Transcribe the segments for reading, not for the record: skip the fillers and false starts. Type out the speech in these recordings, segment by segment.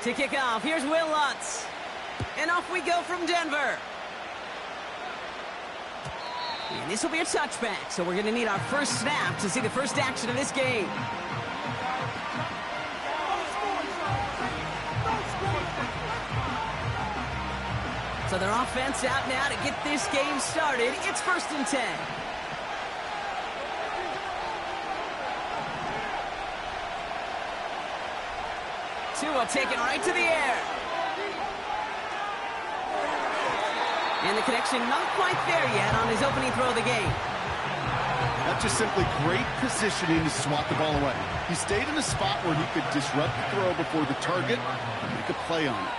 To kick off, here's Will Lutz. And off we go from Denver. And this will be a touchback, so we're going to need our first snap to see the first action of this game. So their offense out now to get this game started. It's 1st and 10. Tua taken right to the air. And the connection not quite there yet on his opening throw of the game. That's just simply great positioning to swat the ball away. He stayed in a spot where he could disrupt the throw before the target and make a play on it.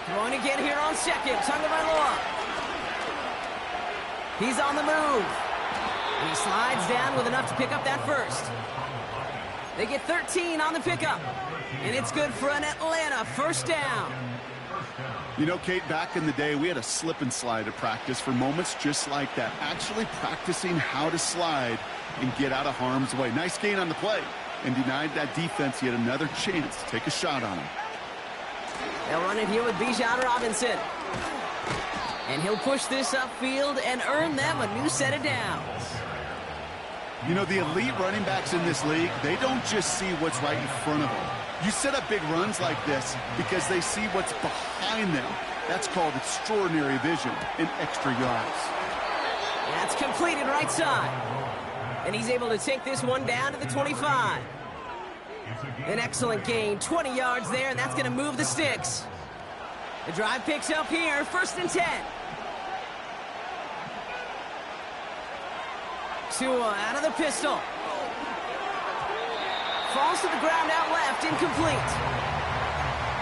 Throwing again here on second. Tagovailoa. He's on the move. And he slides down with enough to pick up that first. They get 13 on the pickup. And it's good for an Atlanta first down. You know, Kate, back in the day, we had a slip and slide at practice for moments just like that. Actually practicing how to slide and get out of harm's way. Nice gain on the play. And denied that defense yet another chance to take a shot on him. They'll run it here with Bijan Robinson. And he'll push this upfield and earn them a new set of downs. You know, the elite running backs in this league, they don't just see what's right in front of them. You set up big runs like this because they see what's behind them. That's called extraordinary vision and extra yards. That's completed right side. And he's able to take this one down to the 25. An excellent gain, 20 yards there, and that's going to move the sticks. The drive picks up here, 1st and 10. Tua out of the pistol. Falls to the ground out left, incomplete.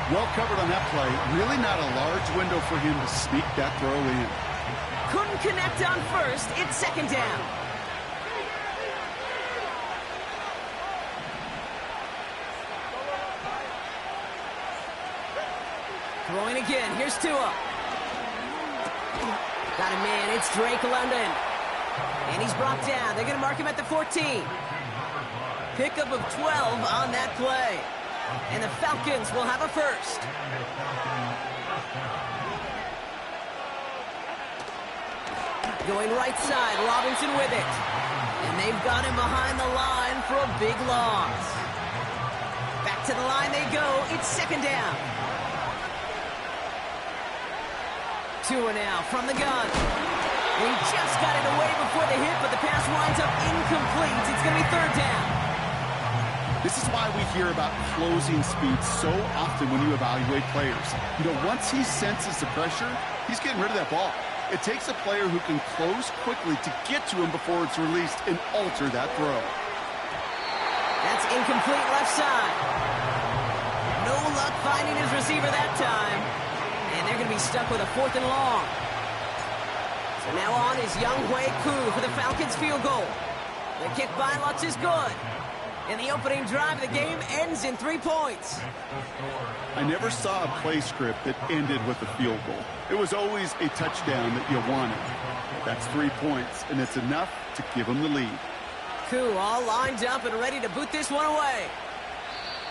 Well covered on that play. Really not a large window for him to sneak that throw in. Couldn't connect on first. It's 2nd down. Throwing again. Here's Tua. Got a man. It's Drake London. And he's brought down. They're going to mark him at the 14. Pickup of 12 on that play. And the Falcons will have a first. Going right side, Robinson with it. And they've got him behind the line for a big loss. Back to the line they go. It's 2nd down. Tua now from the gun. He just got it away before the hit, but the pass winds up incomplete. It's going to be 3rd down. This is why we hear about closing speed so often when you evaluate players. You know, once he senses the pressure, he's getting rid of that ball. It takes a player who can close quickly to get to him before it's released and alter that throw. That's incomplete left side. No luck finding his receiver that time. And they're going to be stuck with a 4th and long. So now on is Younghoe Koo for the Falcons field goal. The kick by Lutz is good. And the opening drive of the game ends in 3 points. I never saw a play script that ended with a field goal. It was always a touchdown that you wanted. That's 3 points, and it's enough to give them the lead. Koo all lined up and ready to boot this one away.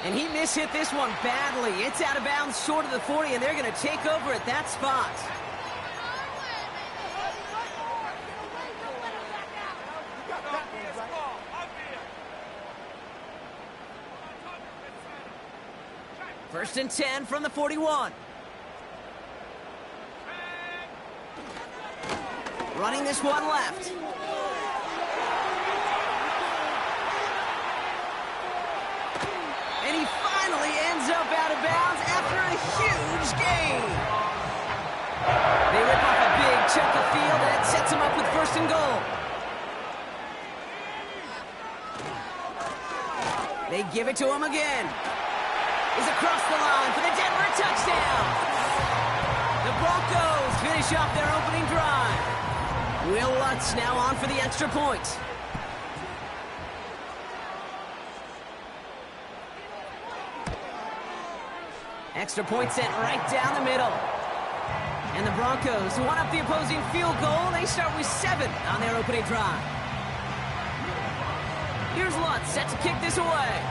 And he mishit this one badly. It's out of bounds short of the 40, and they're going to take over at that spot. First and 10 from the 41. Running this one left. And he finally ends up out of bounds after a huge gain. They rip off a big chunk of field, and it sets him up with 1st and goal. They give it to him again. Is across the line for the Denver touchdown. The Broncos finish off their opening drive. Will Lutz now on for the extra point. Extra point sent right down the middle. And the Broncos, who won up the opposing field goal, they start with 7 on their opening drive. Here's Lutz, set to kick this away.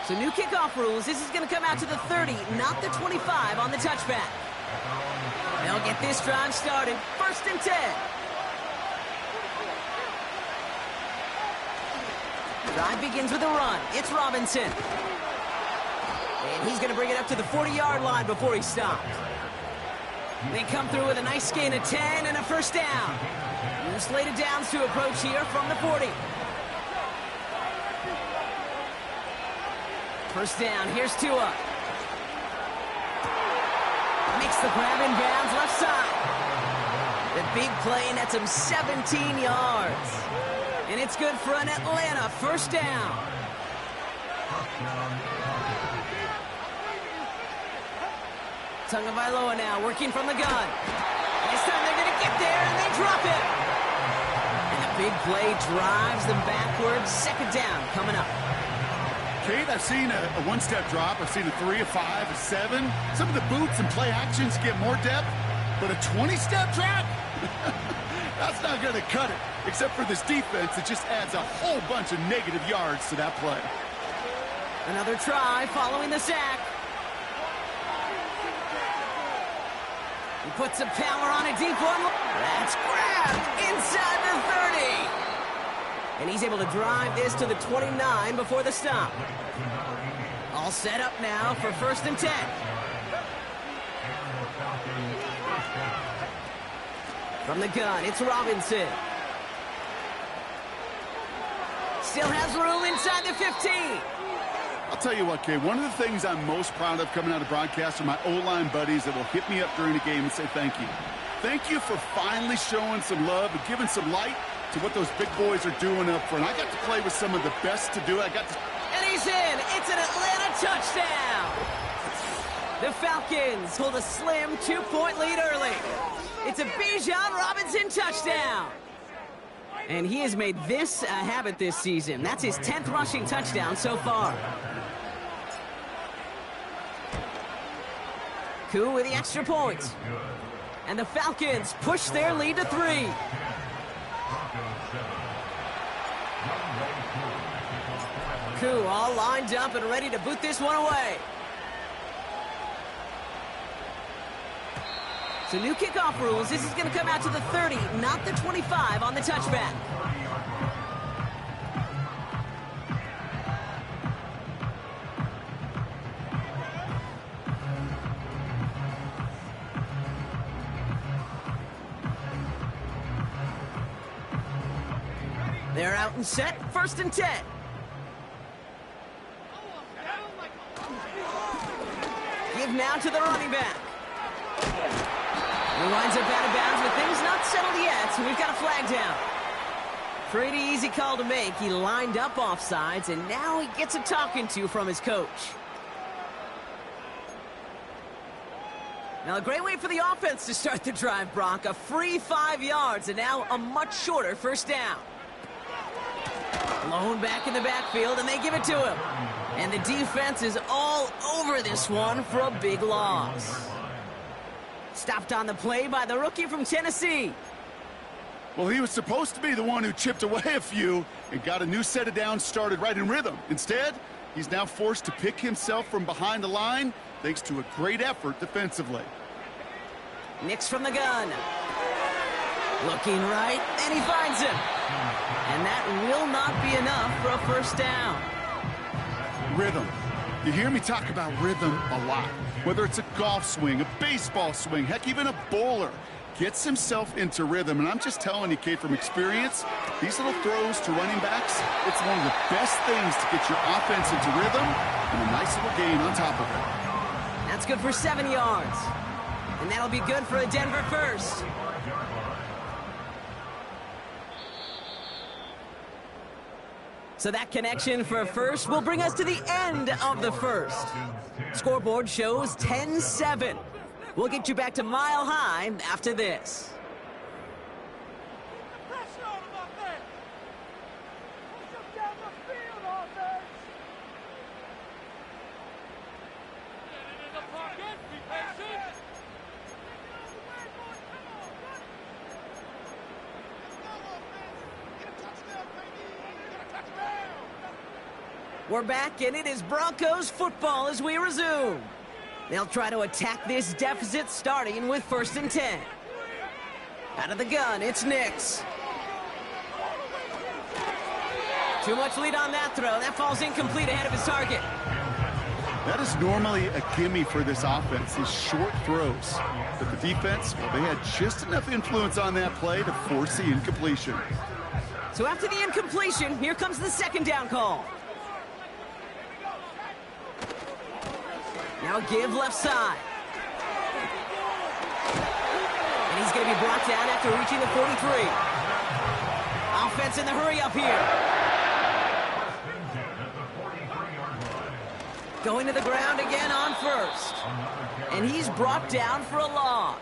So new kickoff rules. This is going to come out to the 30, not the 25 on the touchback. They'll get this drive started. 1st and 10. Drive begins with a run. It's Robinson. And he's going to bring it up to the 40-yard line before he stops. They come through with a nice gain of 10 and a 1st down. New slated downs to approach here from the 40. 1st down, here's Tua. Makes the grab in bounds left side. The big play nets him 17 yards. And it's good for an Atlanta 1st down. Tagovailoa now working from the gun. And this time they're going to get there, and they drop it. And the big play drives them backwards. 2nd down coming up. Kate, I've seen a one-step drop. I've seen a 3, a 5, a 7. Some of the boots and play actions get more depth, but a 20-step drop? That's not going to cut it. Except for this defense, it just adds a whole bunch of negative yards to that play. Another try following the sack. He puts some power on a deep one. That's grabbed inside the 30. And he's able to drive this to the 29 before the stop. All set up now for 1st and 10. From the gun, it's Robinson. Still has room inside the 15. I'll tell you what, Kay, one of the things I'm most proud of coming out of broadcast are my O-line buddies that will hit me up during the game and say thank you. Thank you for finally showing some love and giving some light to what those big boys are doing up front. I got to play with some of the best to do it. And he's in. It's an Atlanta touchdown. The Falcons hold a slim 2-point lead early. It's a Bijan Robinson touchdown. And he has made this a habit this season. That's his 10th rushing touchdown so far. Koo with the extra points. And the Falcons push their lead to 3. Koo all lined up and ready to boot this one away. So new kickoff rules. This is going to come out to the 30, not the 25 on the touchback. They're out and set. 1st and 10. Give now to the running back. He winds up out of bounds with things not settled yet, so we've got a flag down. Pretty easy call to make. He lined up offsides, and now he gets a talking to from his coach. Now a great way for the offense to start the drive, Brock. A free 5 yards, and now a much shorter 1st down. Blown back in the backfield, and they give it to him. And the defense is all over this one for a big loss. Stopped on the play by the rookie from Tennessee. Well, he was supposed to be the one who chipped away a few and got a new set of downs started right in rhythm. Instead, he's now forced to pick himself from behind the line thanks to a great effort defensively. Nix from the gun. Looking right, and he finds him. And that will not be enough for a 1st down. Rhythm. You hear me talk about rhythm a lot. Whether it's a golf swing, a baseball swing, heck, even a bowler gets himself into rhythm. And I'm just telling you, Kate, from experience, these little throws to running backs, it's one of the best things to get your offense into rhythm and a nice little gain on top of it. That's good for 7 yards. And that'll be good for a Denver 1st. So that connection for a 1st will bring us to the end of the 1st. Scoreboard shows 10-7. We'll get you back to Mile High after this. We're back, and it is Broncos football as we resume. They'll try to attack this deficit, starting with 1st and 10. Out of the gun, it's Nix. Too much lead on that throw. That falls incomplete ahead of his target. That is normally a gimme for this offense, these short throws. But the defense, well, they had just enough influence on that play to force the incompletion. So after the incompletion, here comes the 2nd down call. Now give left side. And he's going to be brought down after reaching the 43. Offense in the hurry up here. Going to the ground again on 1st. And he's brought down for a loss.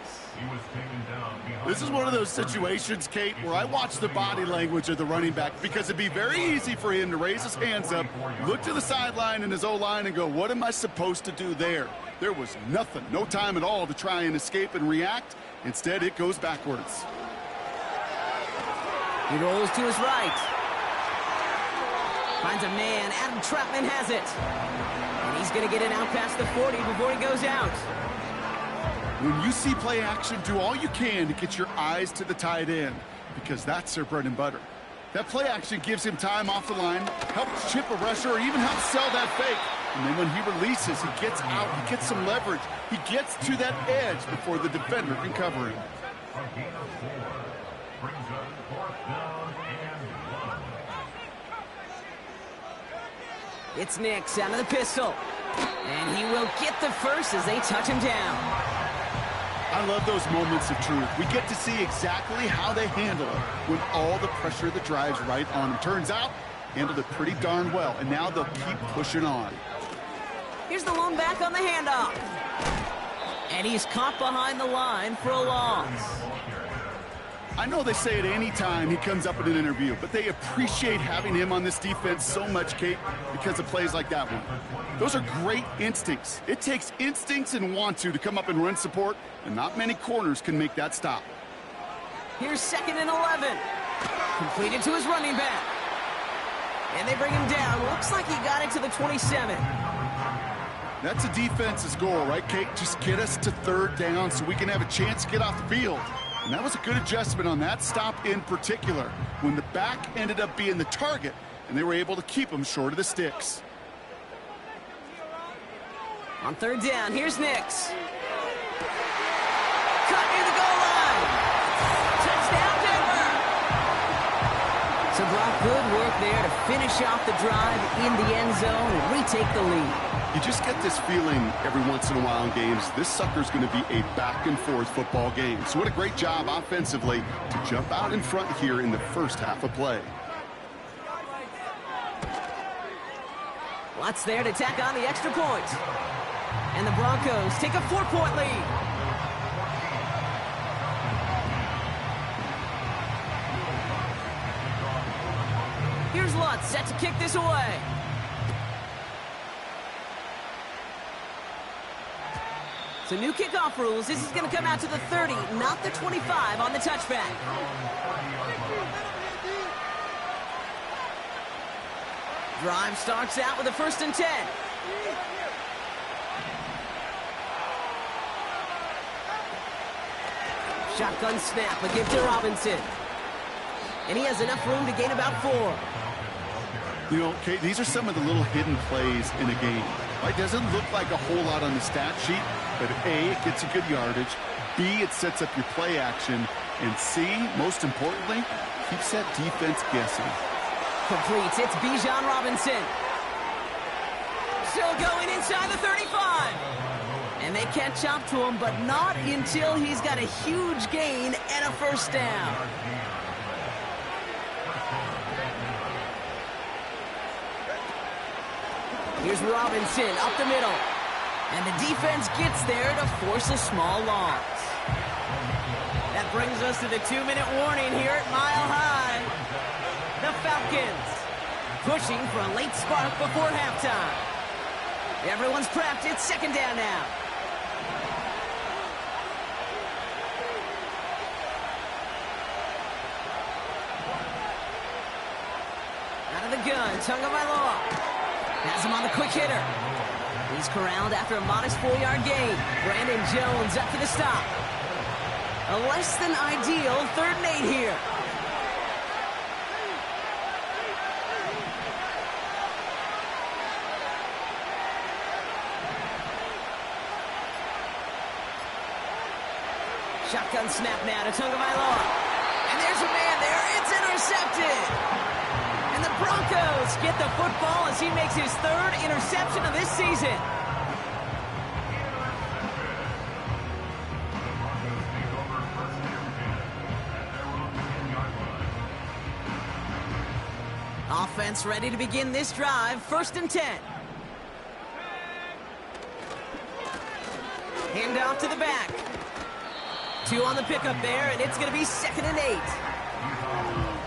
This is one of those situations, Kate, where I watch the body language of the running back because it'd be very easy for him to raise his hands up, look to the sideline in his O-line and go, what am I supposed to do there? There was nothing, no time at all to try and escape and react. Instead, it goes backwards. He rolls to his right. Finds a man. Adam Troutman has it. And he's going to get it out past the 40 before he goes out. When you see play action, do all you can to get your eyes to the tight end because that's their bread and butter. That play action gives him time off the line, helps chip a rusher, or even helps sell that fake. And then when he releases, he gets out, he gets some leverage. He gets to that edge before the defender can cover him. It's Nix out of the pistol. And he will get the first as they touch him down. I love those moments of truth. We get to see exactly how they handle it when all the pressure that drives right on them. Turns out, handled it pretty darn well, and now they'll keep pushing on. Here's the lone back on the handoff. And he's caught behind the line for a loss. I know they say it any time he comes up in an interview, but they appreciate having him on this defense so much, Kate, because of plays like that one. Those are great instincts. It takes instincts and want to come up and run support, and not many corners can make that stop. Here's 2nd and 11. Completed to his running back. And they bring him down. Looks like he got it to the 27. That's a defense's goal, right, Kate? Just get us to 3rd down so we can have a chance to get off the field. And that was a good adjustment on that stop in particular, when the back ended up being the target, and they were able to keep him short of the sticks. On 3rd down, here's Nix. Cut near the goal line. Touchdown, Denver. So Brock, good work there to finish off the drive in the end zone and retake the lead. You just get this feeling every once in a while in games, this sucker's going to be a back-and-forth football game. So what a great job offensively to jump out in front here in the first half of play. Lots there to tack on the extra point. And the Broncos take a 4-point lead. Here's Lutz set to kick this away. So new kickoff rules. This is going to come out to the 30, not the 25 on the touchback. Drive starts out with a 1st and 10. Shotgun snap, a give to Robinson. And he has enough room to gain about 4. You know, Kate, these are some of the little hidden plays in a game. It doesn't look like a whole lot on the stat sheet, but A, it gets you good yardage, B, it sets up your play action, and C, most importantly, keeps that defense guessing. Completes. It's Bijan Robinson. Still going inside the 35. And they catch up to him, but not until he's got a huge gain and a 1st down. Here's Robinson up the middle. And the defense gets there to force a small loss. That brings us to the 2-minute warning here at Mile High. The Falcons pushing for a late spark before halftime. Everyone's prepped. It's 2nd down now. Out of the gun, Tagovailoa. Has him on the quick hitter. He's corralled after a modest 4-yard gain. Brandon Jones up for the stop. A less than ideal 3rd and 8 here. Shotgun snap now to Tagovailoa. And there's a man there. It's intercepted. And the Broncos get the football as he makes his 3rd interception of this season. Offense ready to begin this drive. 1st and 10. Hand off to the back. 2 on the pickup there, and it's going to be 2nd and 8.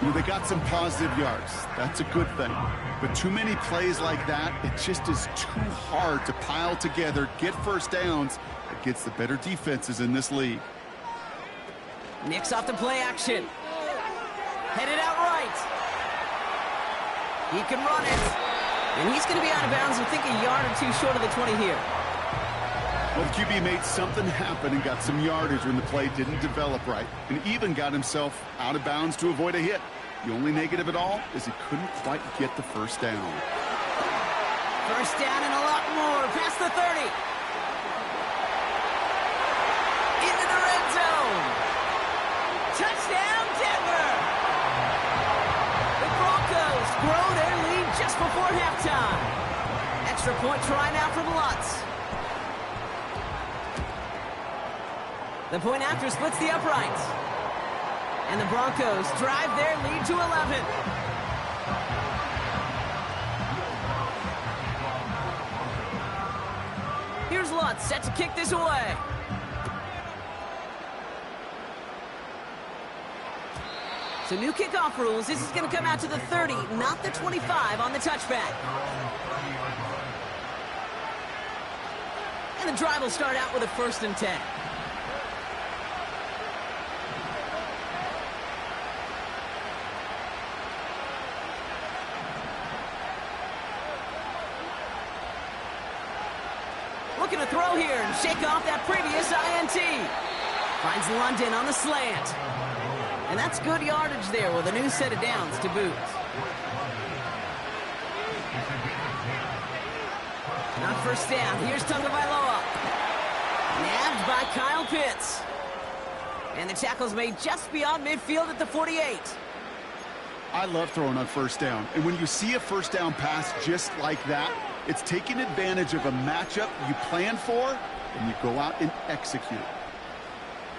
You know, they got some positive yards. That's a good thing. But too many plays like that, it just is too hard to pile together, get first downs against the better defenses in this league. Nick's off to play action. Headed out right. He can run it. And he's going to be out of bounds, I think, a yard or 2 short of the 20 here. Well, the QB made something happen and got some yardage when the play didn't develop right, and even got himself out of bounds to avoid a hit. The only negative at all is he couldn't quite get the first down. First down and a lot more, past the 30. Into the red zone. Touchdown, Denver! The Broncos grow their lead just before halftime. Extra point try now from Lutz. The point after splits the uprights. And the Broncos drive their lead to 11. Here's Lutz set to kick this away. So new kickoff rules. This is going to come out to the 30, not the 25 on the touchback. And the drive will start out with a 1st and 10. Looking to throw here and shake off that previous INT. Finds London on the slant. And that's good yardage there with a new set of downs to boot. Not first down. Here's Tagovailoa. Nabbed by Kyle Pitts. And the tackle's made just beyond midfield at the 48. I love throwing on first down. And when you see a first down pass just like that, it's taking advantage of a matchup you plan for, and you go out and execute.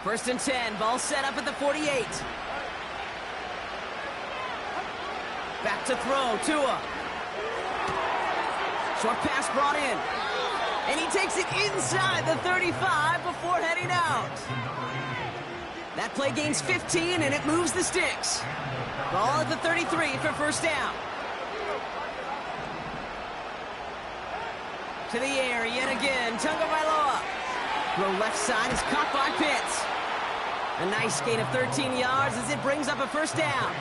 1st and 10. Ball set up at the 48. Back to throw. Tua. Short pass brought in. And he takes it inside the 35 before heading out. That play gains 15, and it moves the sticks. Ball at the 33 for first down. To the air yet again. Tagovailoa. Throw left side is caught by Pitts. A nice gain of 13 yards as it brings up a first down.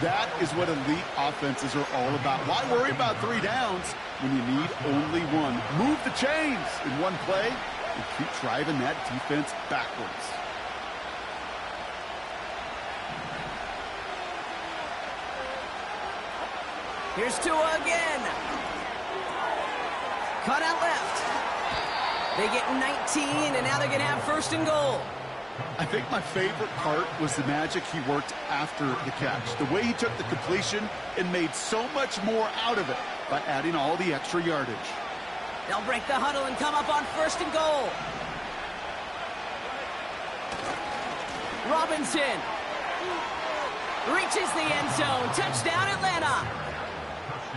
That is what elite offenses are all about. Why worry about 3 downs when you need only 1? Move the chains in one play and keep driving that defense backwards. Here's Tua again. Cut out left. They get 19, and now they're going to have 1st and goal. I think my favorite part was the magic he worked after the catch. The way he took the completion and made so much more out of it by adding all the extra yardage. They'll break the huddle and come up on 1st and goal. Robinson reaches the end zone. Touchdown, Atlanta.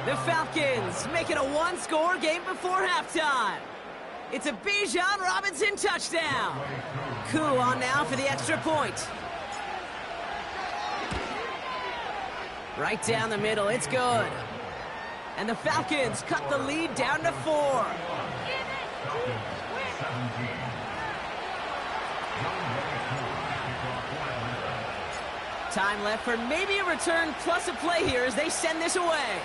The Falcons make it a 1-score game before halftime. It's a Bijan Robinson touchdown. Koo on now for the extra point. Right down the middle, it's good. And the Falcons cut the lead down to 4. Time left for maybe a return plus a play here as they send this away.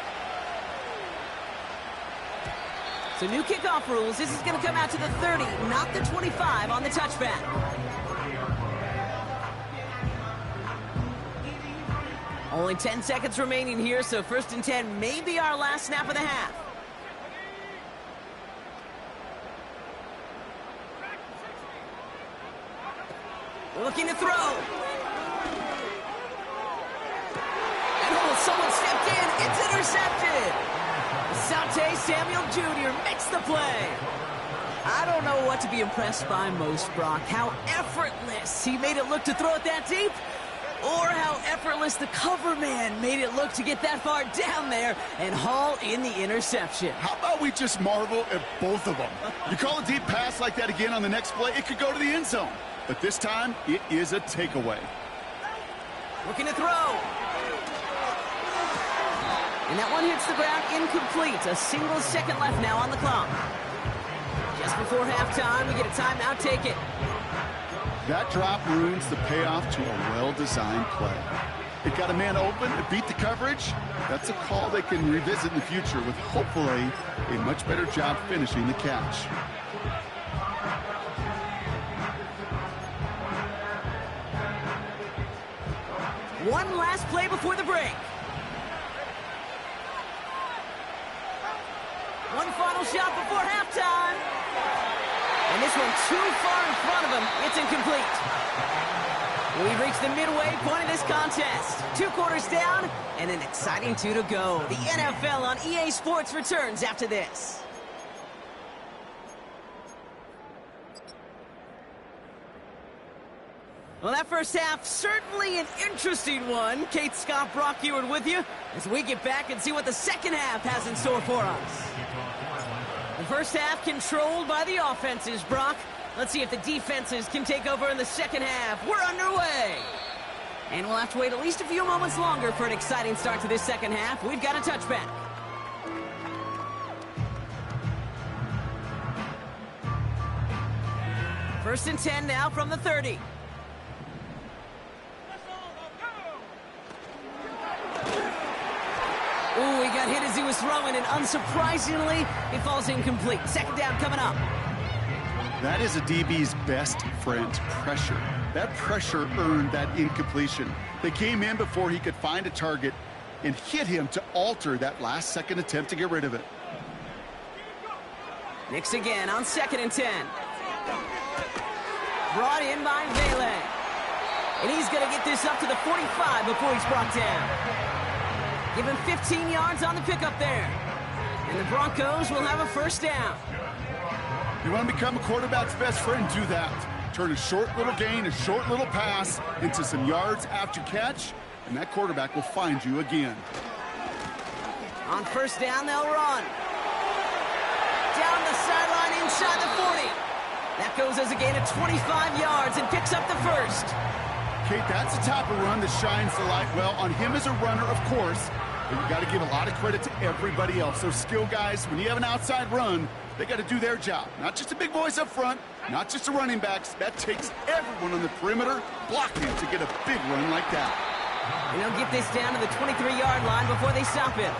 So new kickoff rules. This is going to come out to the 30, not the 25 on the touchback. Only 10 seconds remaining here, so 1st and 10 may be our last snap of the half. Looking to throw. And someone stepped in. It's intercepted. Saute Samuel Jr. makes the play. I don't know what to be impressed by most, Brock. How effortless he made it look to throw it that deep, or how effortless the cover man made it look to get that far down there and haul in the interception. How about we just marvel at both of them? You call a deep pass like that again on the next play, it could go to the end zone. But this time, it is a takeaway. Looking to throw. And that one hits the ground incomplete. A single second left now on the clock. Just before halftime, we get a timeout. Take it. That drop ruins the payoff to a well-designed play. It got a man open, it beat the coverage. That's a call they can revisit in the future with hopefully a much better job finishing the catch. One last play before the break. One final shot before halftime. And this one too far in front of him. It's incomplete. We've reached the midway point of this contest. 2 quarters down and an exciting 2 to go. The NFL on EA Sports returns after this. Well, that first half, certainly an interesting one. Kate, Scott, Brock Ewart with you as we get back and see what the second half has in store for us. The first half controlled by the offenses, Brock. Let's see if the defenses can take over in the second half. We're underway. And we'll have to wait at least a few moments longer for an exciting start to this second half. We've got a touchback. First and 10 now from the 30. Ooh, he got hit as he was throwing, and unsurprisingly, it falls incomplete. Second down coming up. That is a DB's best friend, pressure. That pressure earned that incompletion. They came in before he could find a target and hit him to alter that last-second attempt to get rid of it. Nix again on 2nd and 10. Brought in by Vele. And he's going to get this up to the 45 before he's brought down. Give him 15 yards on the pickup there. And the Broncos will have a first down. You want to become a quarterback's best friend, do that. Turn a short little gain, a short little pass into some yards after catch, and that quarterback will find you again. On first down, they'll run. Down the sideline inside the 40. That goes as a gain of 25 yards and picks up the first. Kate, that's the type of run that shines the light well on him as a runner, of course, but you got to give a lot of credit to everybody else. Those skill guys, when you have an outside run, they got to do their job. Not just the big boys up front, not just the running backs. That takes everyone on the perimeter blocking to get a big run like that. And they'll get this down to the 23-yard line before they stop it.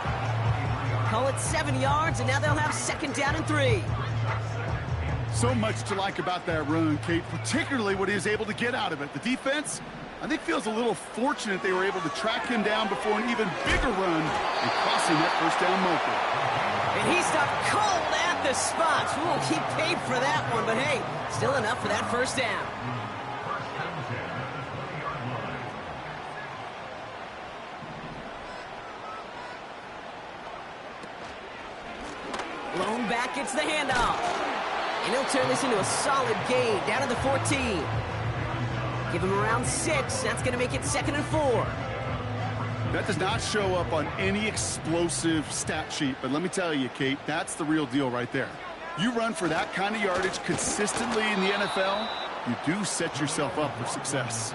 Call it 7 yards, and now they'll have 2nd down and 3. So much to like about that run, Kate, particularly what he was able to get out of it. The defense, I think, feels a little fortunate they were able to track him down before an even bigger run and crossing that first down marker. And he stopped cold at the spots. Ooh, he paid for that one, but hey, still enough for that first down. Blown back, gets the handoff. And he'll turn this into a solid gain down to the 14. Give him around 6. That's going to make it 2nd and 4. That does not show up on any explosive stat sheet, but let me tell you, Kate, that's the real deal right there. You run for that kind of yardage consistently in the NFL, you do set yourself up for success.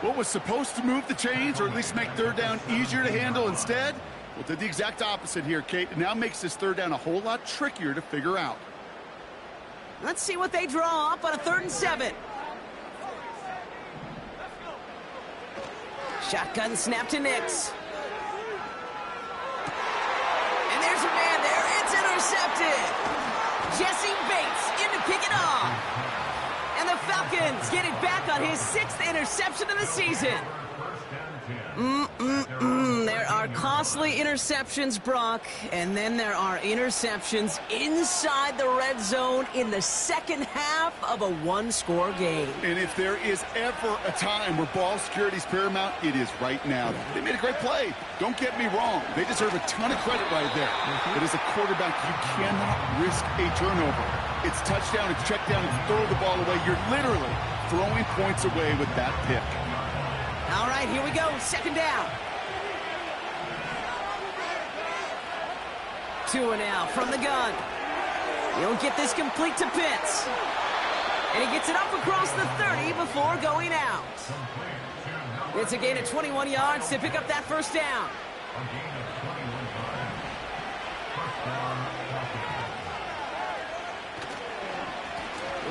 What was supposed to move the chains, or at least make third down easier to handle instead, well, did the exact opposite here, Kate. It now makes this third down a whole lot trickier to figure out. Let's see what they draw up on a 3rd and 7. Shotgun snap to Nix. And there's a man there. It's intercepted. Jesse Bates in to pick it off. And the Falcons get it back on his 6th interception of the season. There are costly interceptions, Brock, and then there are interceptions inside the red zone in the second half of a one-score game. And if there is ever a time where ball security is paramount, it is right now. They made a great play. Don't get me wrong. They deserve a ton of credit right there. But as a quarterback, you cannot risk a turnover. It's touchdown, it's check down, it's throw the ball away. You're literally throwing points away with that pick. All right, here we go. Second down. Tua now from the gun. He'll get this complete to Pitts. And he gets it up across the 30 before going out. It's a gain of 21 yards to pick up that first down.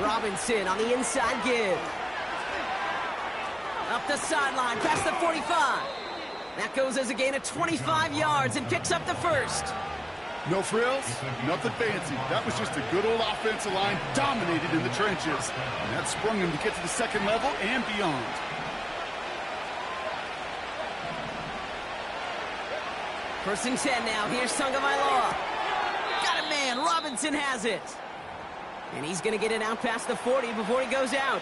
Robinson on the inside give. Up the sideline, past the 45. That goes as a gain of 25 yards and picks up the first. No frills, nothing fancy. That was just a good old offensive line dominated in the trenches. And that sprung him to get to the second level and beyond. First and 10 now. Here's Tagovailoa. Got a man. Robinson has it. And he's going to get it out past the 40 before he goes out.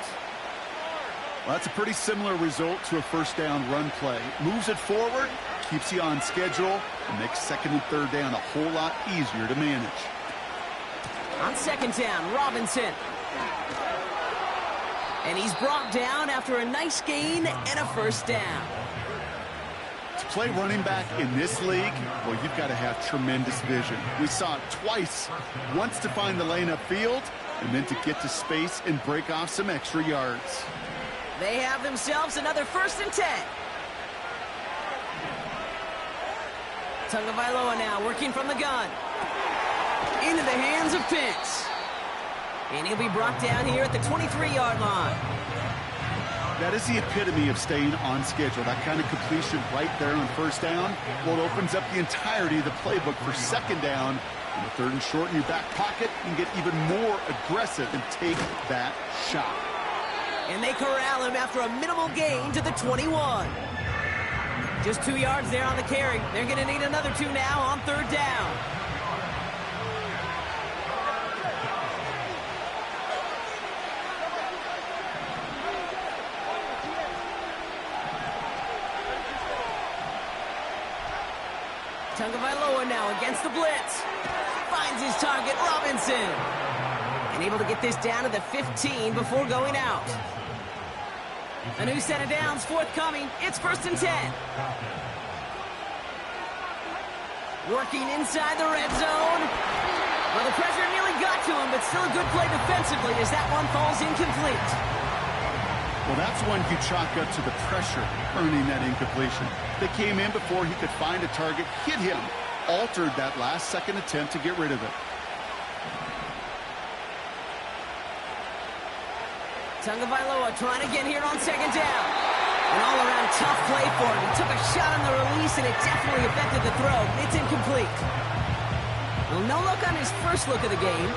Well, that's a pretty similar result to a first down run play. Moves it forward, keeps you on schedule, and makes second and third down a whole lot easier to manage. On second down, Robinson. And he's brought down after a nice gain and a first down. To play running back in this league, well, you've got to have tremendous vision. We saw it twice. Once to find the lane upfield, and then to get to space and break off some extra yards. They have themselves another first and 10. Tagovailoa now working from the gun. Into the hands of Pitts. And he'll be brought down here at the 23-yard line. That is the epitome of staying on schedule. That kind of completion right there on first down. Well, it opens up the entirety of the playbook for second down. And the third and short in your back pocket, you can get even more aggressive and take that shot. And they corral him after a minimal gain to the 21. Just 2 yards there on the carry. They're going to need another 2 now on third down. Tagovailoa now against the blitz. Finds his target, Robinson. And able to get this down to the 15 before going out. A new set of downs forthcoming. It's first and 10. Working inside the red zone. Well, the pressure nearly got to him, but still a good play defensively as that one falls incomplete. Well, that's one you chalk up to the pressure earning that incompletion. They came in before he could find a target, hit him, altered that last-second attempt to get rid of it. Tagovailoa trying to get here on second down. An all-around tough play for him. He took a shot on the release, and it definitely affected the throw. It's incomplete. Well, no look on his first look of the game.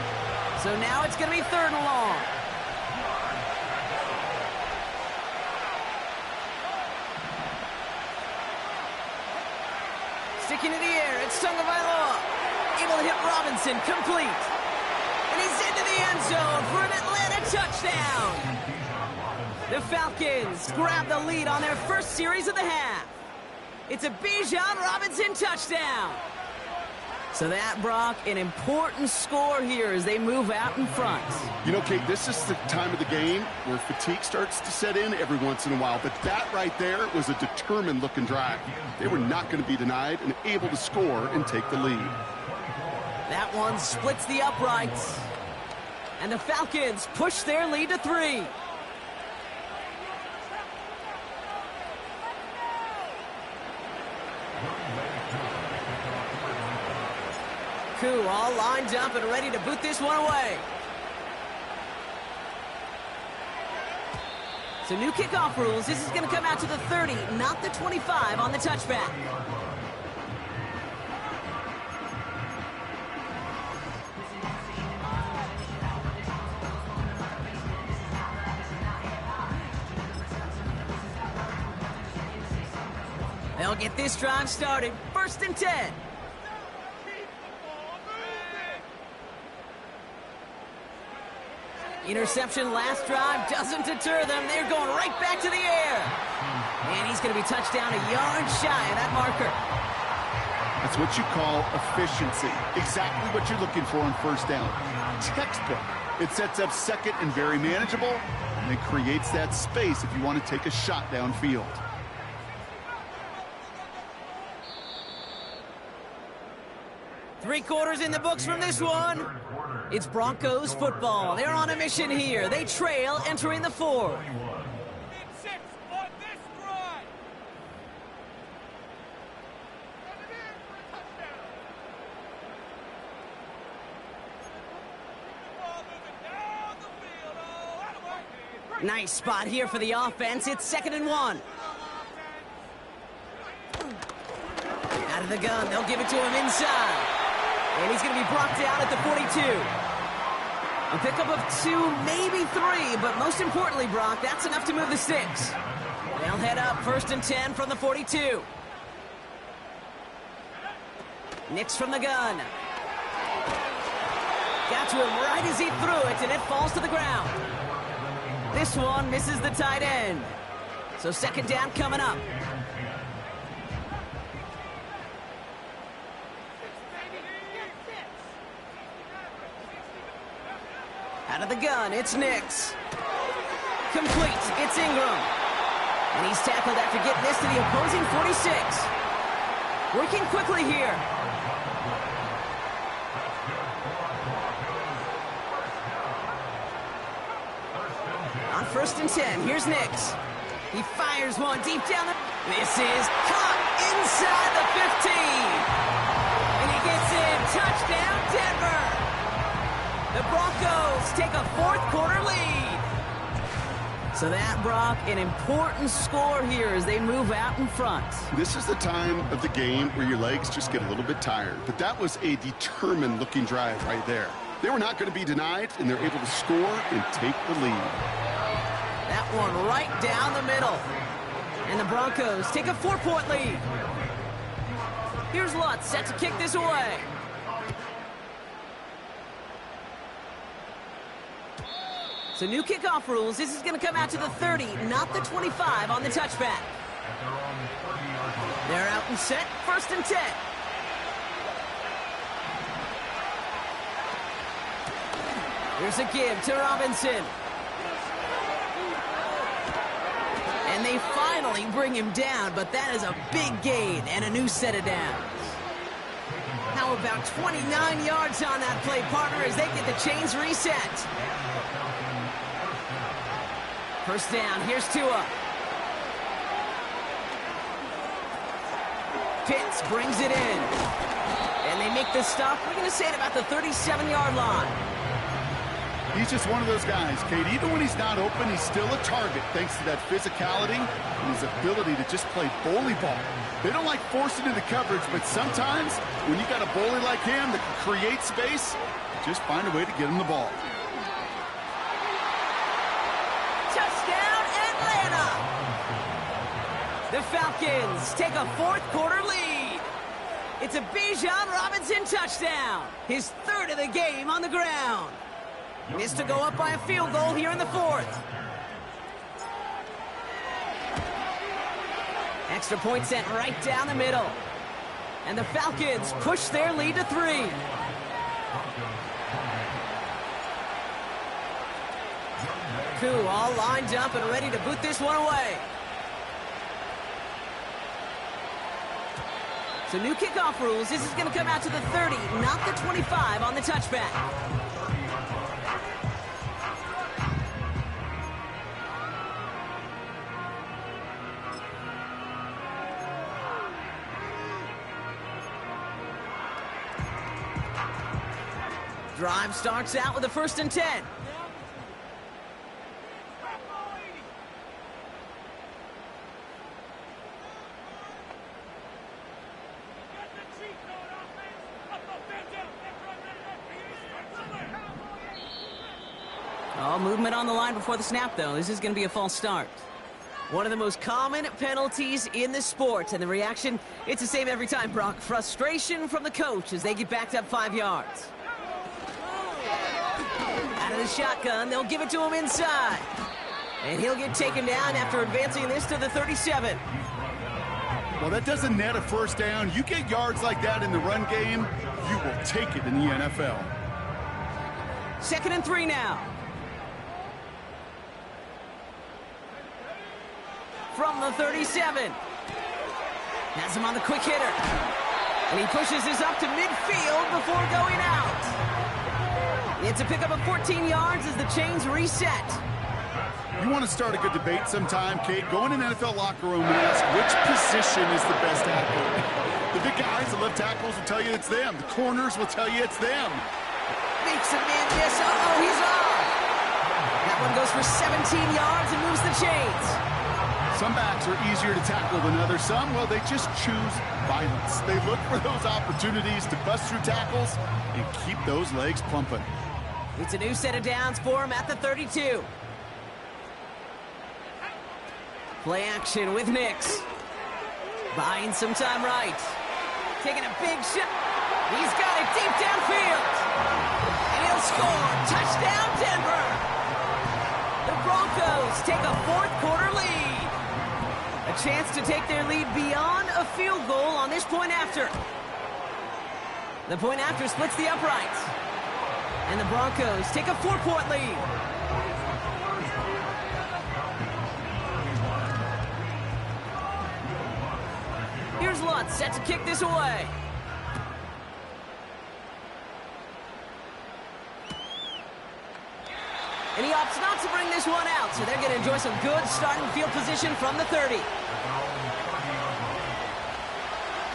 So now it's going to be third and long. Sticking in the air, it's Tagovailoa. Able to hit Robinson, complete. And he's into the end zone for an Atlanta touchdown. The Falcons grab the lead on their first series of the half. It's a Bijan Robinson touchdown. So that, Brock, an important score here as they move out in front. You know, Kate, this is the time of the game where fatigue starts to set in every once in a while. But that right there was a determined-looking drive. They were not going to be denied and able to score and take the lead. That one splits the uprights. And the Falcons push their lead to 3. Koo all lined up and ready to boot this one away. So new kickoff rules. This is going to come out to the 30, not the 25 on the touchback. They'll get this drive started. 1st and 10. Interception last drive doesn't deter them. They're going right back to the air. And he's going to be touched down a yard shy of that marker. That's what you call efficiency. Exactly what you're looking for on 1st down. Textbook. It sets up 2nd and very manageable, and it creates that space if you want to take a shot downfield. Three quarters in the books from this one. It's Broncos football. They're on a mission here. They trail entering the 4th. Nice spot here for the offense. It's 2nd and 1. Out of the gun. They'll give it to him inside. And he's going to be brought down at the 42. A pickup of 2, maybe 3, but most importantly, Brock, that's enough to move the sticks. They'll head up 1st and 10 from the 42. Nix from the gun. Got to him right as he threw it, and it falls to the ground. This one misses the tight end. So 2nd down coming up. Out of the gun, it's Nix. Complete, it's Ingram. And he's tackled after getting this to the opposing 46. Working quickly here. On 1st and 10, here's Nix. He fires one deep down the... This is caught inside the 15. And he gets in. Touchdown, Denver. The Broncos take a 4th quarter lead. So that, Brock, an important score here as they move out in front. This is the time of the game where your legs just get a little bit tired. But that was a determined-looking drive right there. They were not going to be denied, and they're able to score and take the lead. That one right down the middle. And the Broncos take a 4-point lead. Here's Lutz set to kick this away. So new kickoff rules. This is going to come out to the 30, not the 25 on the touchback. They're out and set. 1st and 10. Here's a give to Robinson. And they finally bring him down, but that is a big gain and a new set of downs. How about 29 yards on that play, partner, as they get the chains reset. 1st down, here's Tua. Pitts brings it in. And they make the stop, we're going to say, at about the 37-yard line. He's just one of those guys, Kate. Even when he's not open, he's still a target thanks to that physicality and his ability to just play bully ball. They don't like forcing into coverage, but sometimes when you got a bully like him that can create space, just find a way to get him the ball. Touchdown, Atlanta! The Falcons take a 4th quarter lead. It's a Bijan Robinson touchdown. His 3rd of the game on the ground. Missed to go up by a field goal here in the 4th. Extra point sent right down the middle. And the Falcons push their lead to 3. Koo all lined up and ready to boot this one away. So new kickoff rules. This is going to come out to the 30, not the 25 on the touchback. Drive starts out with a 1st and 10. Oh, movement on the line before the snap, though. This is going to be a false start. One of the most common penalties in the sport, and the reaction, it's the same every time, Brock. Frustration from the coach as they get backed up 5 yards. Out of the shotgun, they'll give it to him inside. And he'll get taken down after advancing this to the 37. Well, that doesn't net a first down. You get yards like that in the run game, you will take it in the NFL. 2nd and 3 now. From the 37. Has him on the quick hitter. And he pushes this up to midfield before going out. It's a pickup of 14 yards as the chains reset. You want to start a good debate sometime, Kate? Go in an NFL locker room and ask which position is the best athlete. The big guys, the left tackles will tell you it's them. The corners will tell you it's them. Makes a man miss. Uh-oh, he's off. That one goes for 17 yards and moves the chains. Some backs are easier to tackle than others. Some, well, they just choose violence. They look for those opportunities to bust through tackles and keep those legs pumping. It's a new set of downs for him at the 32. Play action with Nix. Buying some time right. Taking a big shot. He's got it deep downfield. And he'll score. Touchdown, Denver. The Broncos take a fourth-quarter lead. A chance to take their lead beyond a field goal on this point after. The point after splits the uprights. And the Broncos take a 4-point lead. Here's Lutz set to kick this away. And he opts not to bring this one out, so they're going to enjoy some good starting field position from the 30.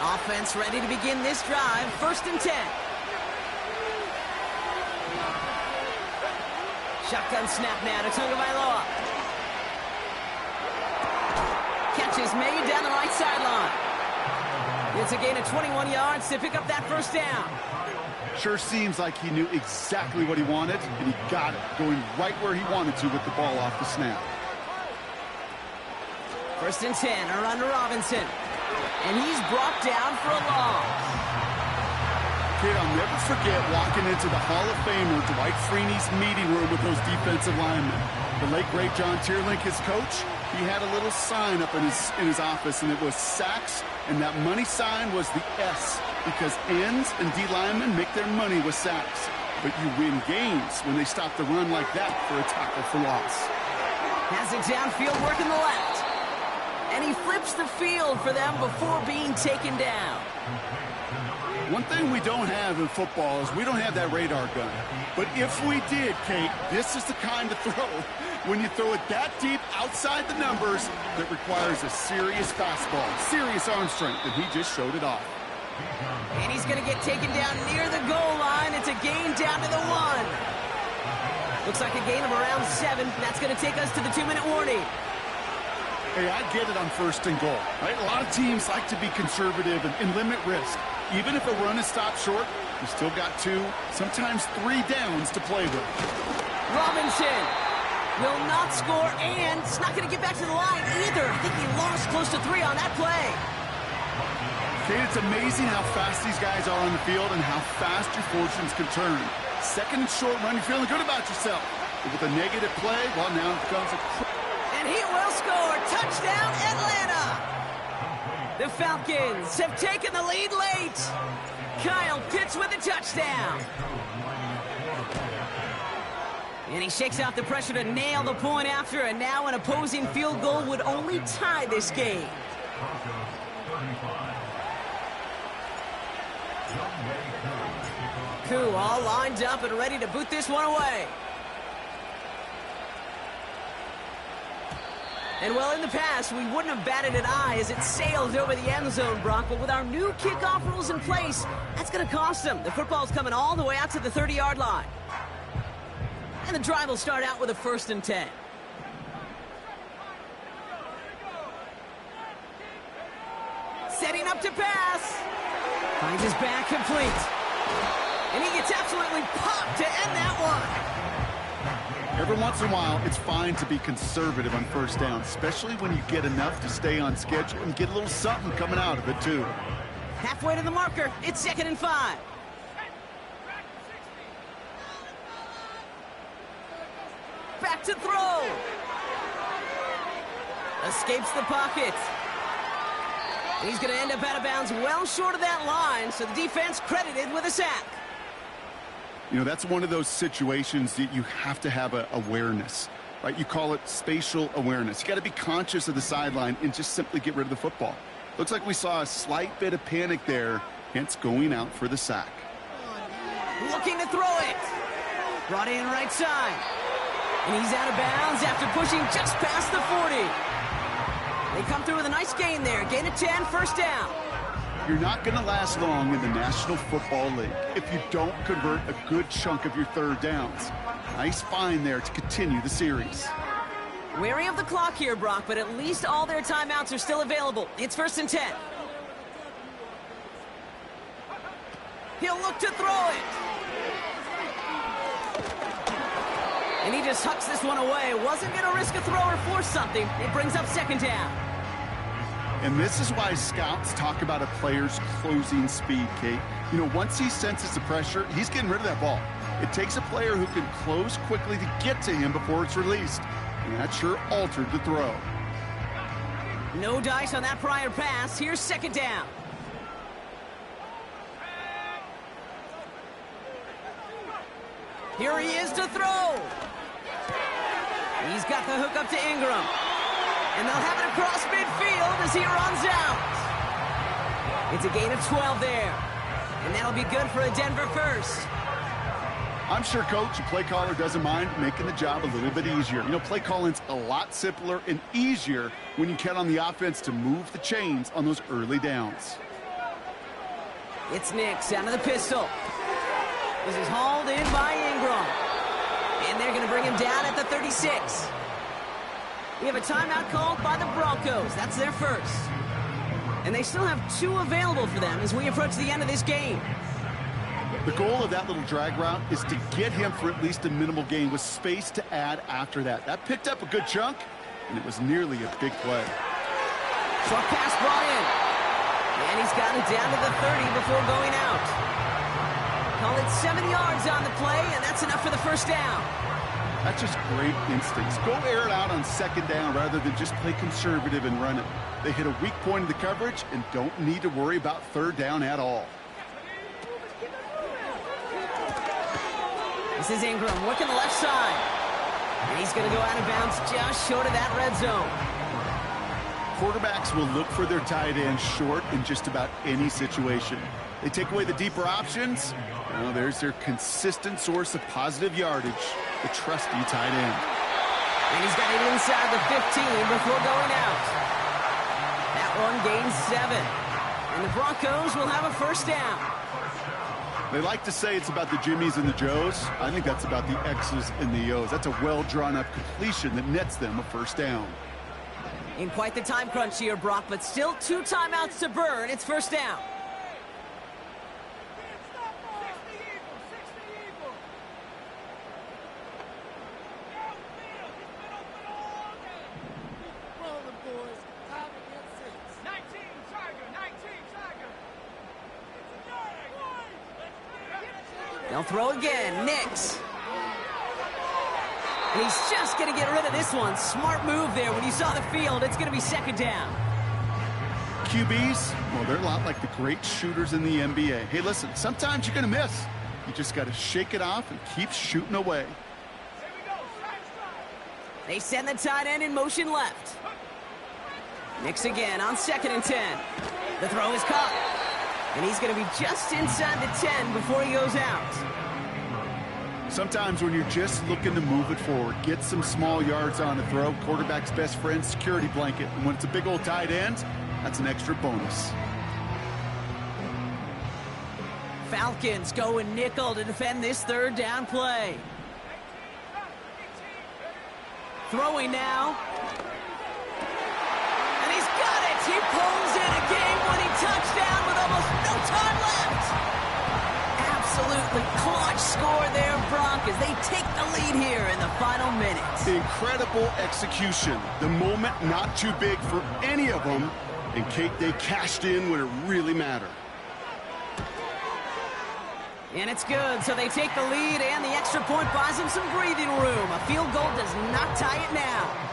Offense ready to begin this drive, 1st and 10. Shotgun snap now to Tagovailoa. Catch is made down the right sideline. It's a gain of 21 yards to pick up that first down. Sure seems like he knew exactly what he wanted, and he got it, going right where he wanted to with the ball off the snap. 1st and 10, a run to Robinson. And he's brought down for a loss. Kid, I'll never forget walking into the Hall of Famer Dwight Freeney's meeting room with those defensive linemen. The late, great John Tierlink, his coach, he had a little sign up in his office, and it was sacks, and that money sign was the S, because ends and D linemen make their money with sacks. But you win games when they stop the run like that for a tackle for loss. Has it downfield, working the left. And he flips the field for them before being taken down. One thing we don't have in football is we don't have that radar gun. But if we did, Kate, this is the kind of throw, when you throw it that deep outside the numbers, that requires a serious fastball, serious arm strength, and he just showed it off. And he's going to get taken down near the goal line. It's a gain down to the 1. Looks like a gain of around 7. That's going to take us to the 2-minute warning. Hey, I get it on 1st and goal, right? A lot of teams like to be conservative and limit risk. Even if a run is stopped short, you still got 2, sometimes 3 downs to play with. Robinson will not score, and it's not going to get back to the line either. I think he lost close to 3 on that play. Kate, it's amazing how fast these guys are on the field and how fast your fortunes can turn. 2nd and short run, you're feeling good about yourself. But with a negative play, well, now it becomes a... And he will score. Touchdown, Atlanta. The Falcons have taken the lead late. Kyle Pitts with a touchdown. And he shakes out the pressure to nail the point after, and now an opposing field goal would only tie this game. Koo all lined up and ready to boot this one away. And well, in the past, we wouldn't have batted an eye as it sails over the end zone, Brock. But with our new kickoff rules in place, that's going to cost them. The football's coming all the way out to the 30-yard line. And the drive will start out with a 1st and 10. Setting up to pass. Finds his back complete. And he gets absolutely popped to end that one. Every once in a while, it's fine to be conservative on first down, especially when you get enough to stay on schedule and get a little something coming out of it, too. Halfway to the marker. It's 2nd and 5. Back to throw. Escapes the pocket. And he's going to end up out of bounds well short of that line, so the defense credited with a sack. You know, that's one of those situations that you have to have awareness, right? You call it spatial awareness. You got to be conscious of the sideline and just simply get rid of the football. Looks like we saw a slight bit of panic there, hence going out for the sack. Looking to throw it. Brought in right side. And he's out of bounds after pushing just past the 40. They come through with a nice gain there. Gain of 10, first down. You're not going to last long in the National Football League if you don't convert a good chunk of your third downs. Nice find there to continue the series. Wary of the clock here, Brock, but at least all their timeouts are still available. It's 1st and 10. He'll look to throw it. And he just hucks this one away. Wasn't going to risk a throw or force something. It brings up 2nd down. And this is why scouts talk about a player's closing speed, Kate. You know, once he senses the pressure, he's getting rid of that ball. It takes a player who can close quickly to get to him before it's released. And that sure altered the throw. No dice on that prior pass. Here's 2nd down. Here he is to throw. He's got the hook up to Ingram. And they'll have it across midfield as he runs out. It's a gain of 12 there. And that'll be good for a Denver first. I'm sure coach and play caller doesn't mind making the job a little bit easier. You know, play calling's a lot simpler and easier when you count on the offense to move the chains on those early downs. It's Nix out of the pistol. This is hauled in by Ingram. And they're going to bring him down at the 36. We have a timeout called by the Broncos. That's their first. And they still have 2 available for them as we approach the end of this game. The goal of that little drag route is to get him for at least a minimal gain with space to add after that. That picked up a good chunk, and it was nearly a big play. Short pass brought in. And he's got it down to the 30 before going out. Call it 7 yards on the play, and that's enough for the first down. That's just great instincts. Go air it out on 2nd down rather than just play conservative and run it. They hit a weak point of the coverage and don't need to worry about 3rd down at all. This is Ingram working the left side. And he's going to go out of bounds just short of that red zone. Quarterbacks will look for their tight end short in just about any situation. They take away the deeper options. Well, there's their consistent source of positive yardage, the trusty tight end. And he's got it inside the 15 before going out. That one gains 7. And the Broncos will have a first down. They like to say it's about the Jimmies and the Joes. I think that's about the X's and the O's. That's a well-drawn-up completion that nets them a first down. In quite the time crunch here, Brock, but still 2 timeouts to burn. It's first down. They'll throw again. Nix. And he's just going to get rid of this one. Smart move there. When you saw the field, it's going to be 2nd down. QBs, well, they're a lot like the great shooters in the NBA. Hey, listen, sometimes you're going to miss. You just got to shake it off and keep shooting away. They send the tight end in motion left. Nix again on 2nd and 10. The throw is caught. And he's going to be just inside the 10 before he goes out. Sometimes when you're just looking to move it forward, get some small yards on a throw, quarterback's best friend, security blanket. And when it's a big old tight end, that's an extra bonus. Falcons going nickel to defend this 3rd down play. Throwing now. And he's got it. He pulls in a game-winning touchdown with almost no time left. Absolutely clutch score there, Broncos. They take the lead here in the final minutes. Incredible execution. The moment not too big for any of them. And Kate, they cashed in when it really mattered. And it's good, so they take the lead, and the extra point buys them some breathing room. A field goal does not tie it now.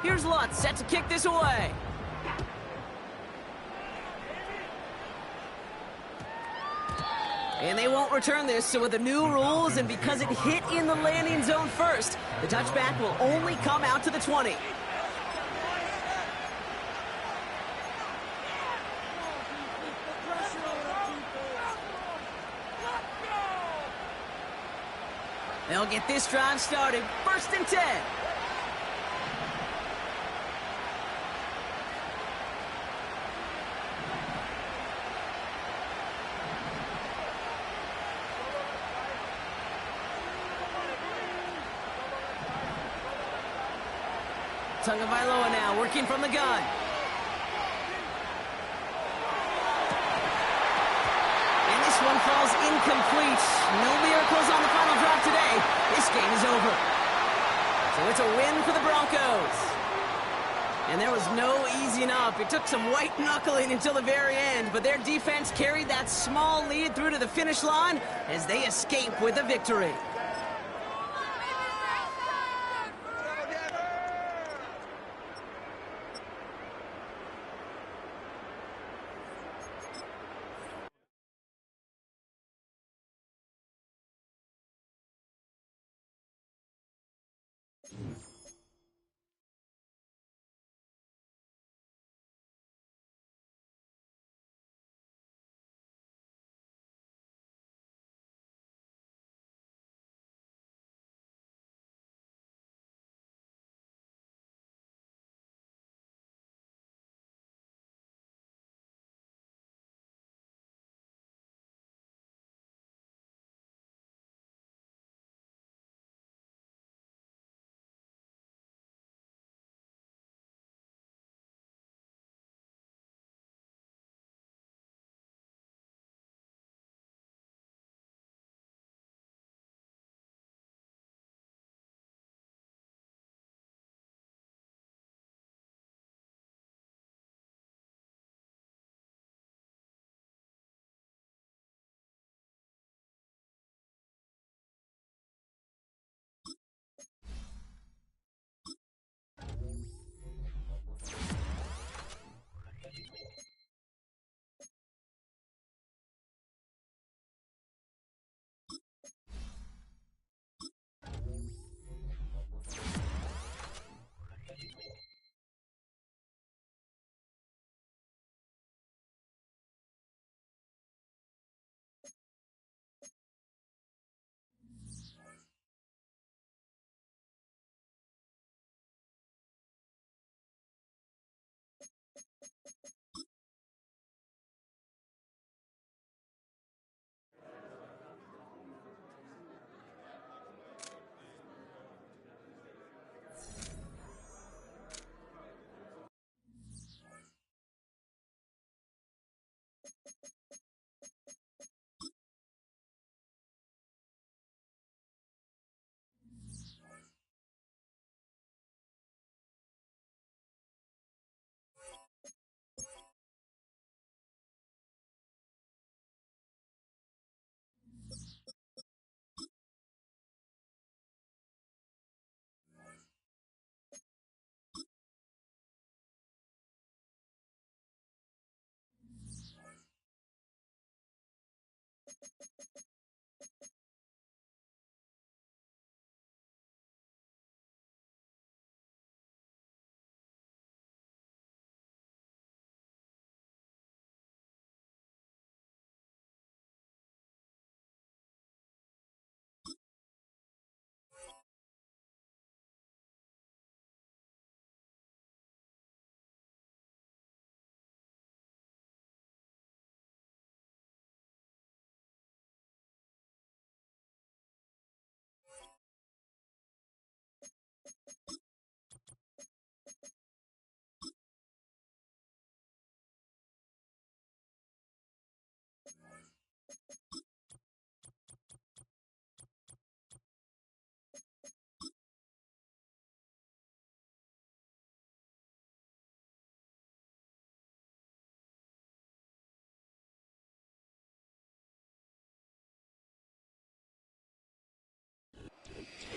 Here's Lutz, set to kick this away. And they won't return this, so with the new rules, and because it hit in the landing zone first, the touchback will only come out to the 20. They'll get this drive started. 1st and 10. Tagovailoa now working from the gun. And this one falls incomplete. No miracles on the final drive today. This game is over. So it's a win for the Broncos. And there was no easing up. It took some white knuckling until the very end, but their defense carried that small lead through to the finish line as they escape with a victory.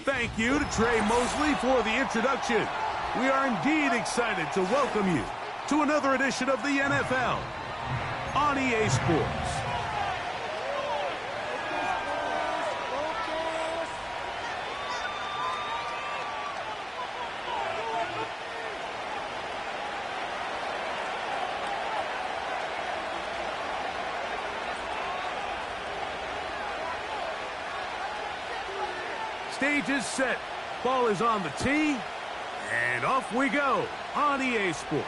Thank you to Trey Mosley for the introduction. We are indeed excited to welcome you to another edition of the NFL on EA Sports. Stage is set. Ball is on the tee. And off we go on EA Sports.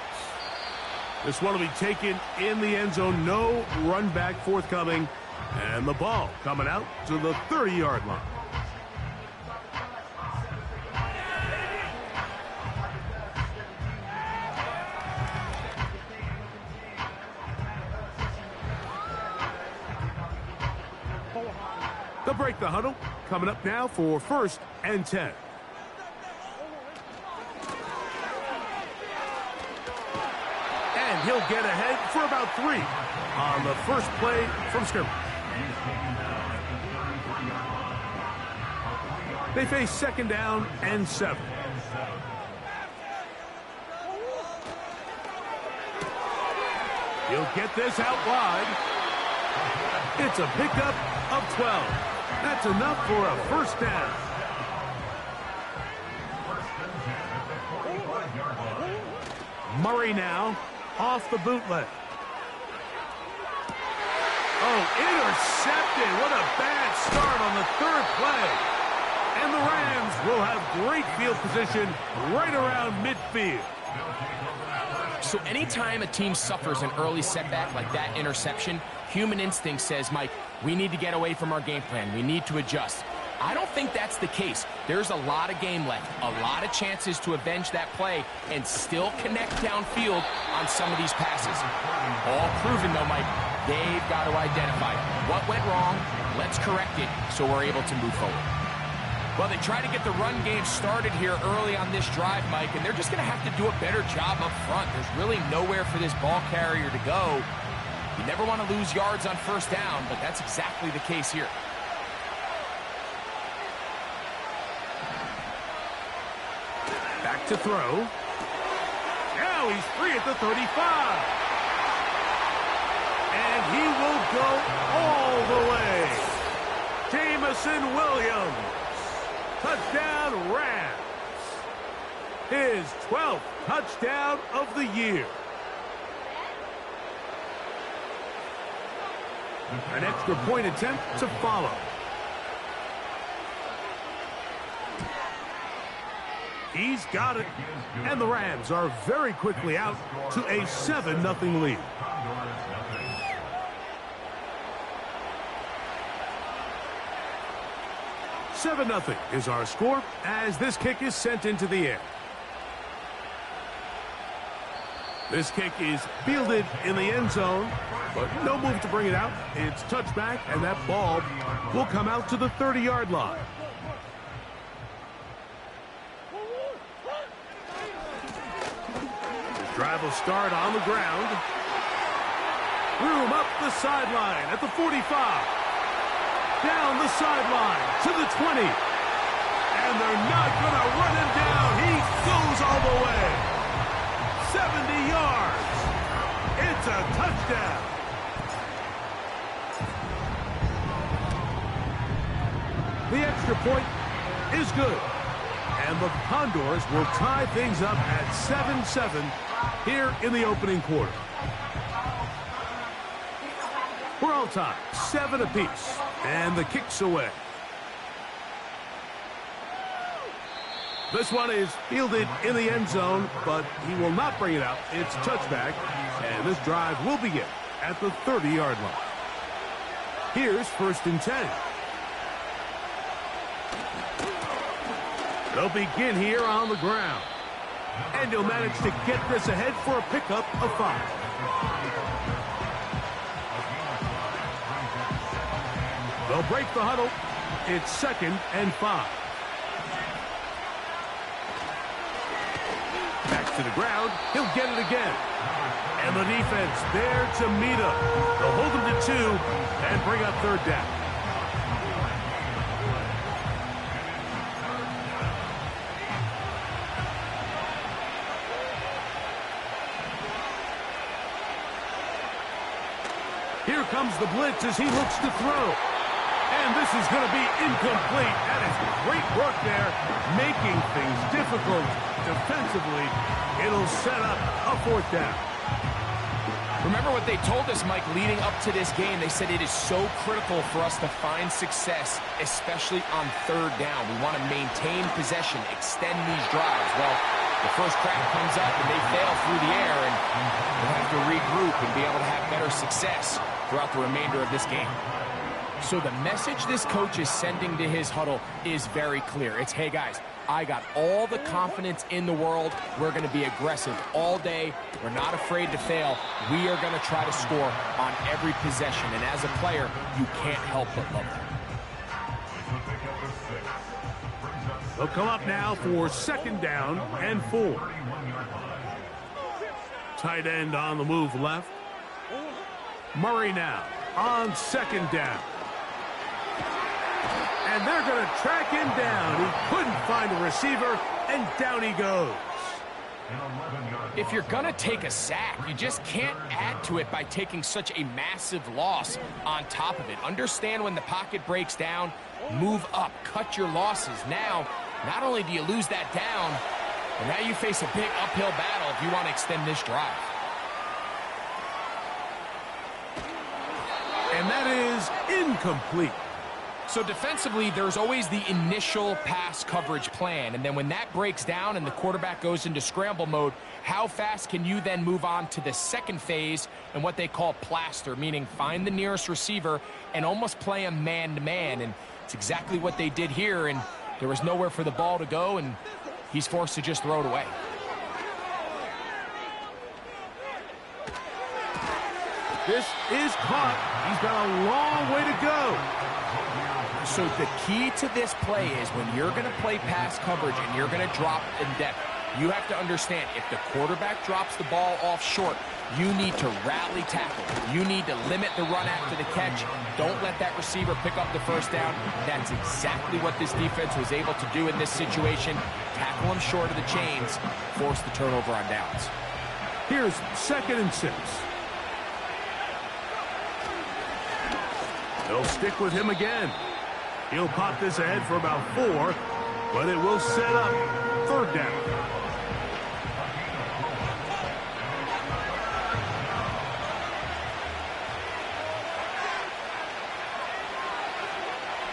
This one will be taken in the end zone. No run back forthcoming. And the ball coming out to the 30-yard line. They'll break the huddle. Coming up now for 1st and 10. And he'll get ahead for about 3 on the first play from scrimmage. They face 2nd down and 7. He'll get this out wide. It's a pickup of 12. That's enough for a 1st down. Murray now off the bootleg. Oh, intercepted. What a bad start on the 3rd play. And the Rams will have great field position right around midfield. So anytime a team suffers an early setback like that interception, human instinct says, Mike, we need to get away from our game plan. We need to adjust. I don't think that's the case. There's a lot of game left, a lot of chances to avenge that play and still connect downfield on some of these passes. All proven, though, Mike, they've got to identify what went wrong, let's correct it so we're able to move forward. Well, they try to get the run game started here early on this drive, Mike, and they're just going to have to do a better job up front. There's really nowhere for this ball carrier to go. You never want to lose yards on 1st down, but that's exactly the case here. Back to throw. Now he's free at the 35. And he will go all the way. Jamison Williams. Touchdown Rams. His 12th touchdown of the year. An extra point attempt to follow. He's got it. And the Rams are very quickly out to a 7-0 lead. $7-0 is our score as this kick is sent into the air. This kick is fielded in the end zone, but no move to bring it out. It's touchback, and that ball will come out to the 30-yard line. This drive will start on the ground. Room up the sideline at the 45. Down the sideline to the 20. And they're not going to run him down. He goes all the way. 70 yards. It's a touchdown. The extra point is good. And the Condors will tie things up at 7-7 here in the opening quarter. We're all tied, 7 apiece. And the kick's away. This one is fielded in the end zone, but he will not bring it out. It's touchback, and this drive will begin at the 30-yard line. Here's 1st and 10. They'll begin here on the ground. And he'll manage to get this ahead for a pickup of 5. They'll break the huddle. It's 2nd and 5. Back to the ground. He'll get it again. And the defense there to meet him. They'll hold him to 2 and bring up 3rd down. comes the blitz as he looks to throw. And this is going to be incomplete. That is great work there, making things difficult defensively. It'll set up a 4th down. Remember what they told us, Mike, leading up to this game. They said it is so critical for us to find success, especially on 3rd down. We want to maintain possession, extend these drives. Well, the first crack comes up and they fail through the air, and we'll have to regroup and be able to have better success throughout the remainder of this game. So the message this coach is sending to his huddle is very clear. It's, hey guys, I got all the confidence in the world. We're going to be aggressive all day. We're not afraid to fail. We are going to try to score on every possession. And as a player, you can't help but love it. They'll come up now for 2nd down and 4. Tight end on the move left. Murray now on 2nd down. And they're going to track him down. He couldn't find a receiver, and down he goes. If you're going to take a sack, you just can't add to it by taking such a massive loss on top of it. Understand when the pocket breaks down, move up, cut your losses. Now, not only do you lose that down, but now you face a big uphill battle if you want to extend this drive. And that is incomplete. So defensively, there's always the initial pass coverage plan. And then when that breaks down and the quarterback goes into scramble mode, how fast can you then move on to the second phase and what they call plaster, meaning find the nearest receiver and almost play him man-to-man. And it's exactly what they did here, and there was nowhere for the ball to go, and he's forced to just throw it away. This is caught. He's got a long way to go. So the key to this play is when you're going to play pass coverage and you're going to drop in depth, you have to understand if the quarterback drops the ball off short, you need to rally tackle. You need to limit the run after the catch. Don't let that receiver pick up the 1st down. That's exactly what this defense was able to do in this situation. Tackle him short of the chains, force the turnover on downs. Here's 2nd and 6. They'll stick with him again. He'll pop this ahead for about 4, but it will set up 3rd down.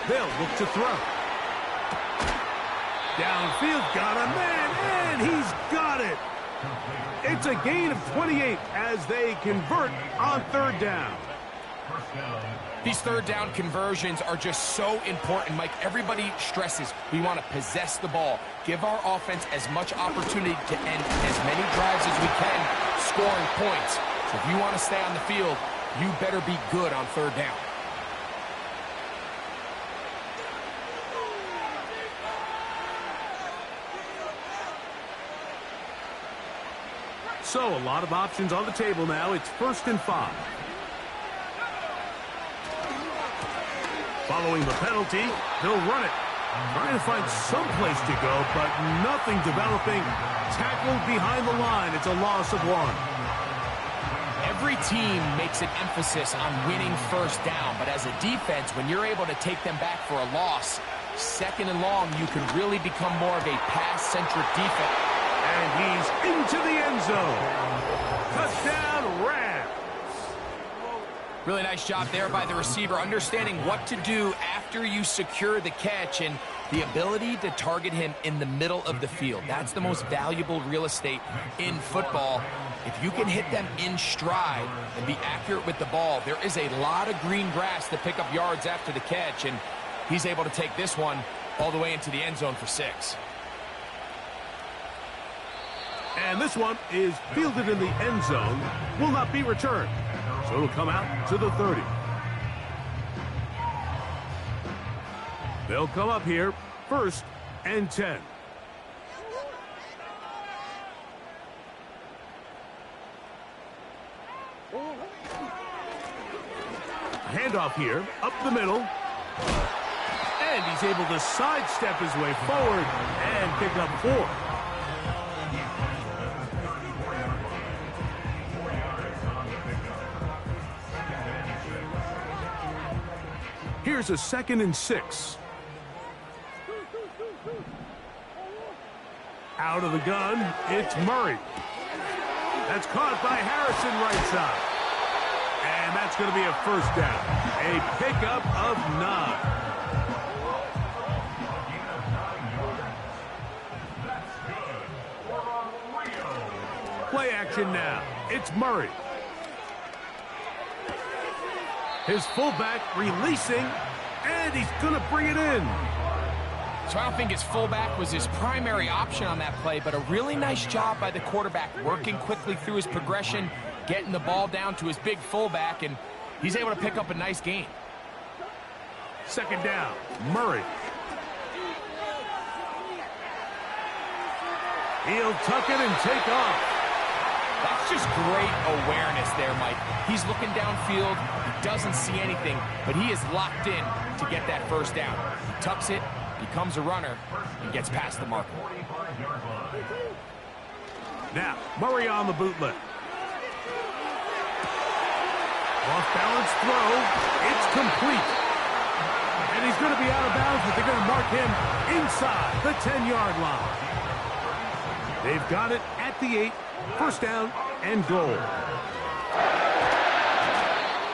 They'll look to throw. Downfield, got a man, and he's got it. It's a gain of 28 as they convert on 3rd down. These 3rd down conversions are just so important, Mike. Everybody stresses we want to possess the ball, give our offense as much opportunity to end as many drives as we can, scoring points. So if you want to stay on the field, you better be good on 3rd down. So a lot of options on the table now. It's 1st and 5. Following the penalty, they'll run it. Trying to find some place to go, but nothing developing. Tackled behind the line. It's a loss of 1. Every team makes an emphasis on winning 1st down, but as a defense, when you're able to take them back for a loss, 2nd and long, you can really become more of a pass-centric defense. And he's into the end zone. Touchdown, Rams. Really nice job there by the receiver, understanding what to do after you secure the catch and the ability to target him in the middle of the field. That's the most valuable real estate in football. If you can hit them in stride and be accurate with the ball, there is a lot of green grass to pick up yards after the catch, and he's able to take this one all the way into the end zone for 6. And this one is fielded in the end zone, will not be returned. So it'll come out to the 30. They'll come up here, 1st and 10. Handoff here, up the middle. And he's able to sidestep his way forward and pick up 4. Here's a 2nd and 6. Out of the gun, it's Murray. That's caught by Harrison right side. And that's going to be a first down. A pickup of 9. Play action now. It's Murray. His fullback releasing, and he's going to bring it in. So I don't think his fullback was his primary option on that play, but a really nice job by the quarterback, working quickly through his progression, getting the ball down to his big fullback, and he's able to pick up a nice gain. 2nd down, Murray. He'll tuck it and take off. That's just great awareness there, Mike. He's looking downfield. He doesn't see anything, but he is locked in to get that first down. He tucks it, becomes a runner, and gets past the marker. Now, Murray on the bootleg. Off-balance throw. It's complete. And he's going to be out of bounds, but they're going to mark him inside the 10-yard line. They've got it at the 8. First down and goal.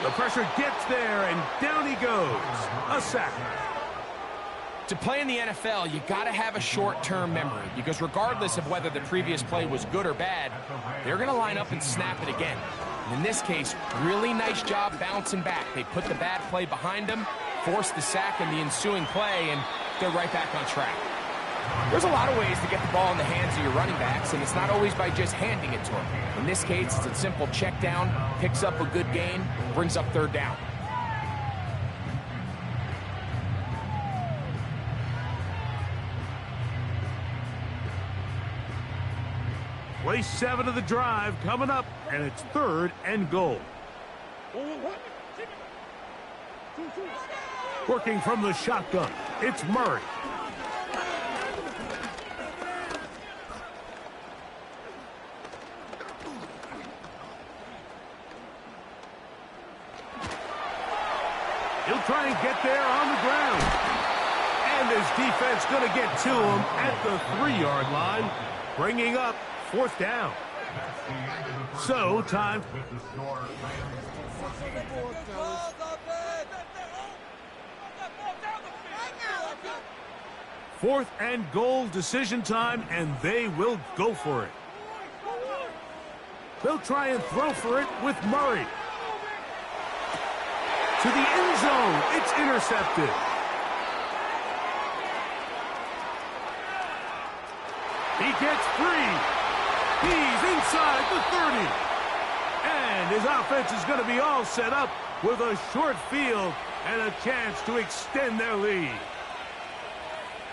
The pressure gets there, and down he goes. A sack. To play in the NFL, you got to have a short-term memory, because regardless of whether the previous play was good or bad, they're going to line up and snap it again. And in this case, really nice job bouncing back. They put the bad play behind them, forced the sack in the ensuing play, and they're right back on track. There's a lot of ways to get the ball in the hands of your running backs, and it's not always by just handing it to them. In this case, it's a simple check down, picks up a good gain, brings up 3rd down. Play 7 of the drive coming up, and it's 3rd and goal. Working from the shotgun, it's Murray. He'll try and get there on the ground. And his defense going to get to him at the 3-yard line, bringing up 4th down. So, time. Fourth and goal, decision time, and they will go for it. They'll try and throw for it with Murray. To the end zone, it's intercepted. He gets free. He's inside the 30. And his offense is going to be all set up with a short field and a chance to extend their lead.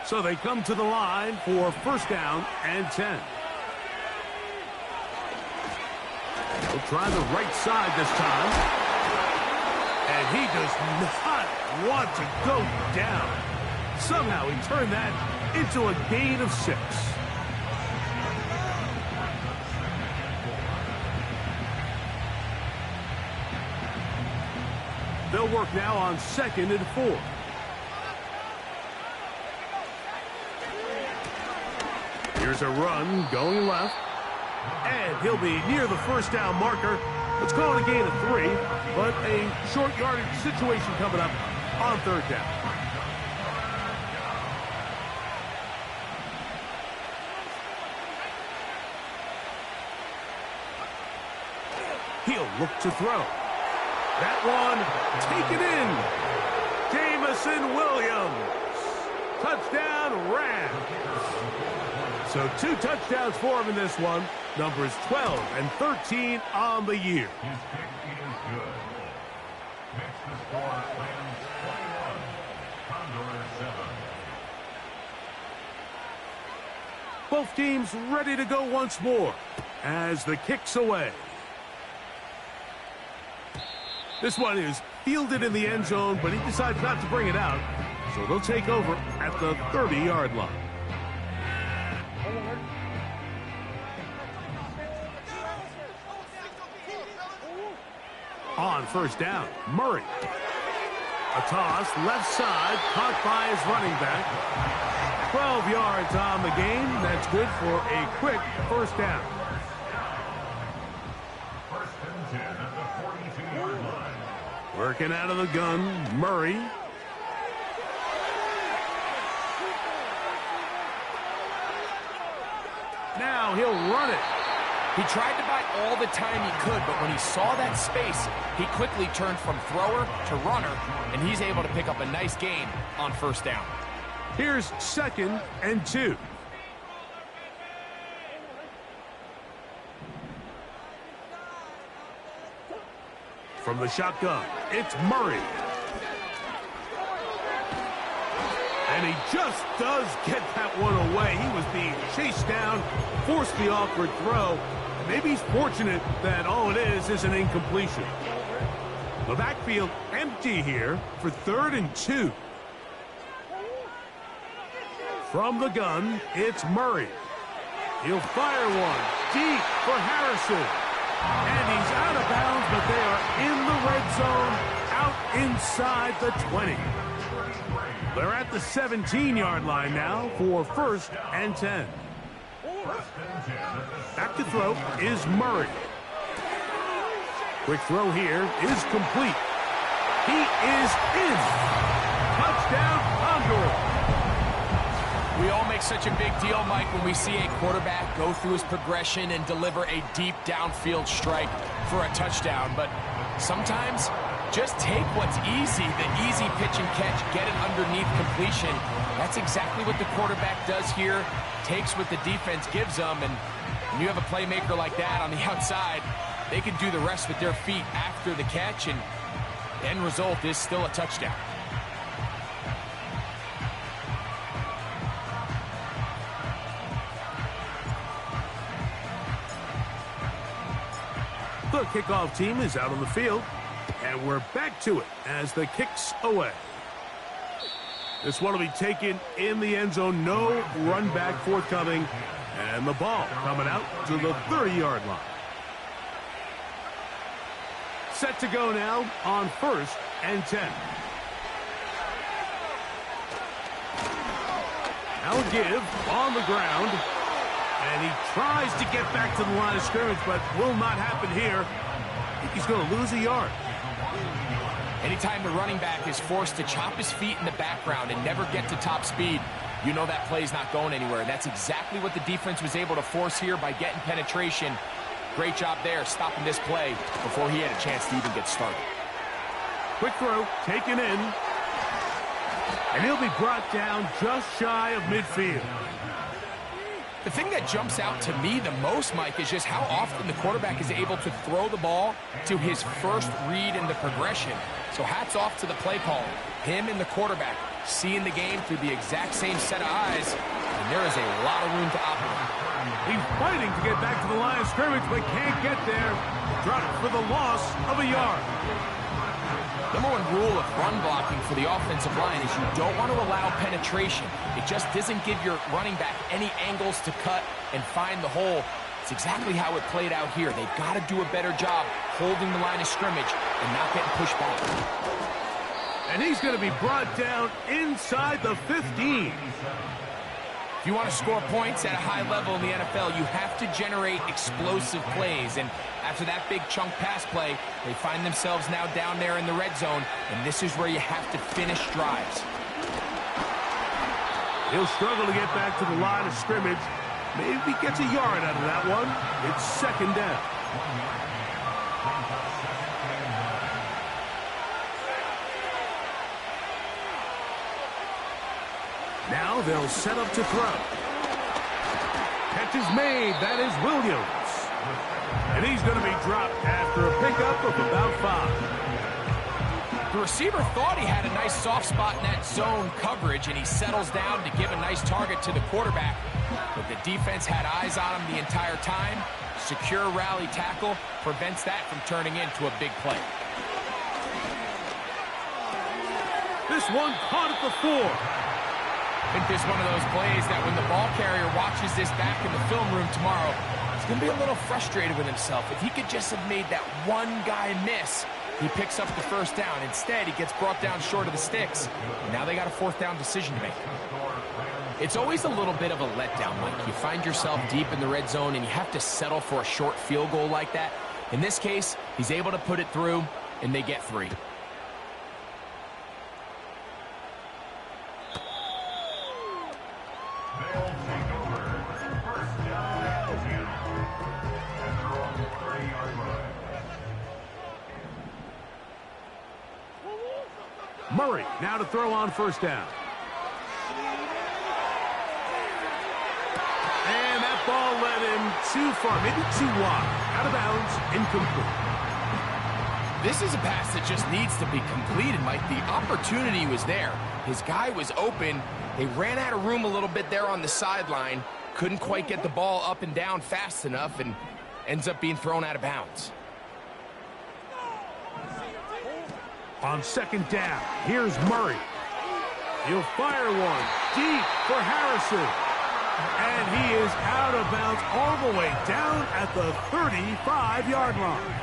So they come to the line for 1st down and 10. He'll try the right side this time. And he does not want to go down. Somehow he turned that into a gain of 6. They'll work now on 2nd and 4. Here's a run going left. And he'll be near the 1st down marker. Let's call it a gain of 3, but a short yardage situation coming up on 3rd down. He'll look to throw. That one, taken in. Jamison Williams. Touchdown, Rams. So 2 touchdowns for him in this one. Numbers 12 and 13 on the year. Both teams ready to go once more as the kick's away. This one is fielded in the end zone, but he decides not to bring it out. So they'll take over at the 30-yard line. On 1st down, Murray. A toss, left side, caught by his running back. 12 yards on the game. That's good for a quick first down. Working out of the gun, Murray. Now he'll run it. He tried to buy all the time he could, but when he saw that space, he quickly turned from thrower to runner, and he's able to pick up a nice gain on first down. Here's 2nd and 2. From the shotgun, it's Murray. And he just does get that one away. He was being chased down, forced the awkward throw. Maybe he's fortunate that all it is an incompletion. The backfield empty here for 3rd and 2. From the gun, it's Murray. He'll fire one deep for Harrison. And he's out of bounds, but they are in the red zone, out inside the 20. They're at the 17-yard line now for 1st and 10. Back to throw is Murray. Quick throw here is complete. He is in. Touchdown, Condor. We all make such a big deal, Mike, when we see a quarterback go through his progression and deliver a deep downfield strike for a touchdown. But sometimes, just take what's easy, the easy pitch and catch, get it underneath completion. That's exactly what the quarterback does here. Takes what the defense gives them, and when you have a playmaker like that on the outside, they can do the rest with their feet after the catch, and the end result is still a touchdown. The kickoff team is out on the field, and we're back to it as the kick's away. This one will be taken in the end zone. No run back forthcoming, and the ball coming out to the 30-yard line. Set to go now on 1st and 10. Now give on the ground. And he tries to get back to the line of scrimmage, but will not happen here. I think he's going to lose a yard. Anytime the running back is forced to chop his feet in the background and never get to top speed, you know that play's not going anywhere. That's exactly what the defense was able to force here by getting penetration. Great job there, stopping this play before he had a chance to even get started. Quick throw, taken in. And he'll be brought down just shy of midfield. The thing that jumps out to me the most, Mike, is just how often the quarterback is able to throw the ball to his first read in the progression. So hats off to the play caller. Him and the quarterback seeing the game through the exact same set of eyes, and there is a lot of room to operate. He's fighting to get back to the line of scrimmage, but can't get there. Dropped for the loss of a yard. Number one rule of run blocking for the offensive line is you don't want to allow penetration. It just doesn't give your running back any angles to cut and find the hole. It's exactly how it played out here. They've got to do a better job holding the line of scrimmage and not getting pushed back. And he's going to be brought down inside the 15. If you want to score points at a high level in the NFL, you have to generate explosive plays. And after that big chunk pass play, they find themselves now down there in the red zone, and this is where you have to finish drives. He'll struggle to get back to the line of scrimmage. Maybe gets a yard out of that one. It's 2nd down. Now they'll set up to throw. Catch is made. That is Williams. And he's going to be dropped after a pickup of about 5. The receiver thought he had a nice soft spot in that zone coverage, and he settles down to give a nice target to the quarterback. But the defense had eyes on him the entire time. Secure rally tackle prevents that from turning into a big play. This one caught at the 4. I think this is one of those plays that when the ball carrier watches this back in the film room tomorrow, he's going to be a little frustrated with himself. If he could just have made that one guy miss, he picks up the first down. Instead, he gets brought down short of the sticks. Now they got a fourth down decision to make. It's always a little bit of a letdown, Mike. You find yourself deep in the red zone, and you have to settle for a short field goal like that. In this case, he's able to put it through, and they get 3. Murray now to throw on first down. And that ball led him too far, maybe too wide. Out of bounds, incomplete. This is a pass that just needs to be completed, Mike. The opportunity was there. His guy was open. They ran out of room a little bit there on the sideline. Couldn't quite get the ball up and down fast enough, and ends up being thrown out of bounds. On second down, here's Murray. He'll fire one deep for Harrison. And he is out of bounds all the way down at the 35-yard line.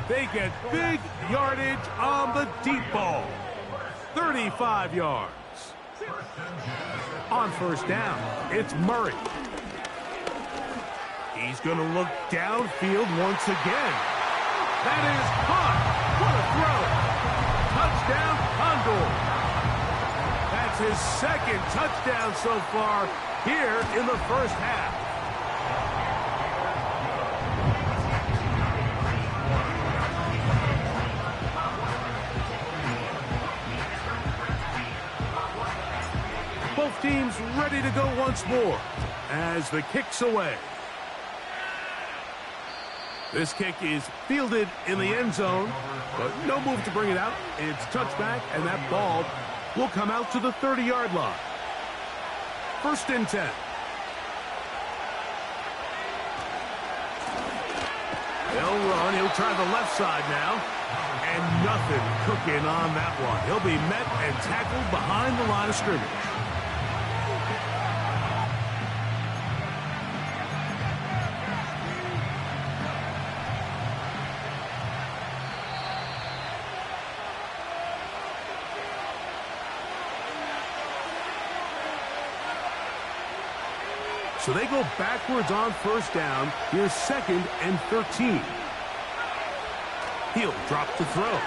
They get big yardage on the deep ball. 35 yards. On first down, it's Murray. He's going to look downfield once again. That is caught. What a throw. Touchdown, Condor. That's his second touchdown so far here in the first half. Both teams ready to go once more as the kick's away. This kick is fielded in the end zone, but no move to bring it out. It's touchback, and that ball will come out to the 30-yard line. First and 10. They'll run. He'll try the left side now. And nothing cooking on that one. He'll be met and tackled behind the line of scrimmage. So they go backwards on first down. Here's second and 13. He'll drop the throw.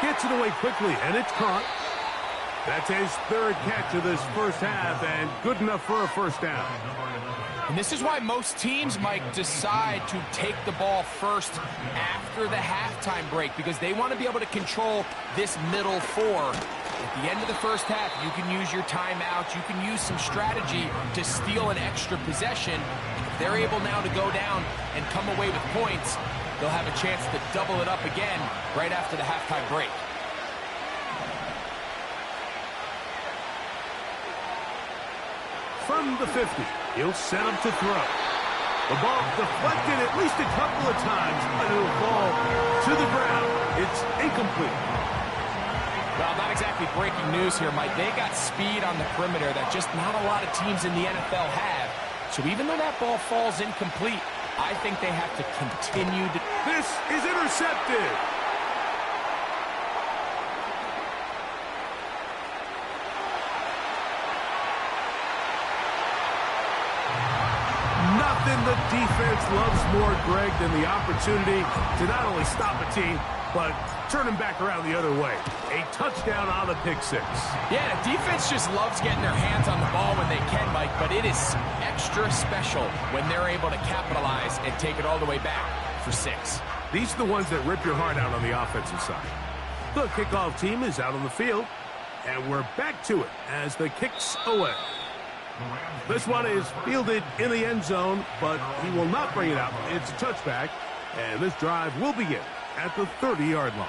Gets it away quickly, and it's caught. That's his third catch of this first half, and good enough for a first down. And this is why most teams, Mike, decide to take the ball first after the halftime break, because they want to be able to control this middle four. At the end of the first half, you can use your timeouts. You can use some strategy to steal an extra possession. If they're able now to go down and come away with points, they'll have a chance to double it up again right after the halftime break. From the 50, he'll set up to throw. The ball deflected at least a couple of times, but it'll fall to the ground. It's incomplete. Well, not exactly breaking news here, Mike. They got speed on the perimeter that just not a lot of teams in the NFL have. So even though that ball falls incomplete, I think they have to continue to... This is intercepted. Nothing the defense loves more, Greg, than the opportunity to not only stop a team, but turn them back around the other way. A touchdown on the pick six. Yeah, the defense just loves getting their hands on the ball when they can, Mike, but it is extra special when they're able to capitalize and take it all the way back for 6. These are the ones that rip your heart out on the offensive side. The kickoff team is out on the field, and we're back to it as the kick's away. This one is fielded in the end zone, but he will not bring it out. It's a touchback, and this drive will begin at the 30-yard line.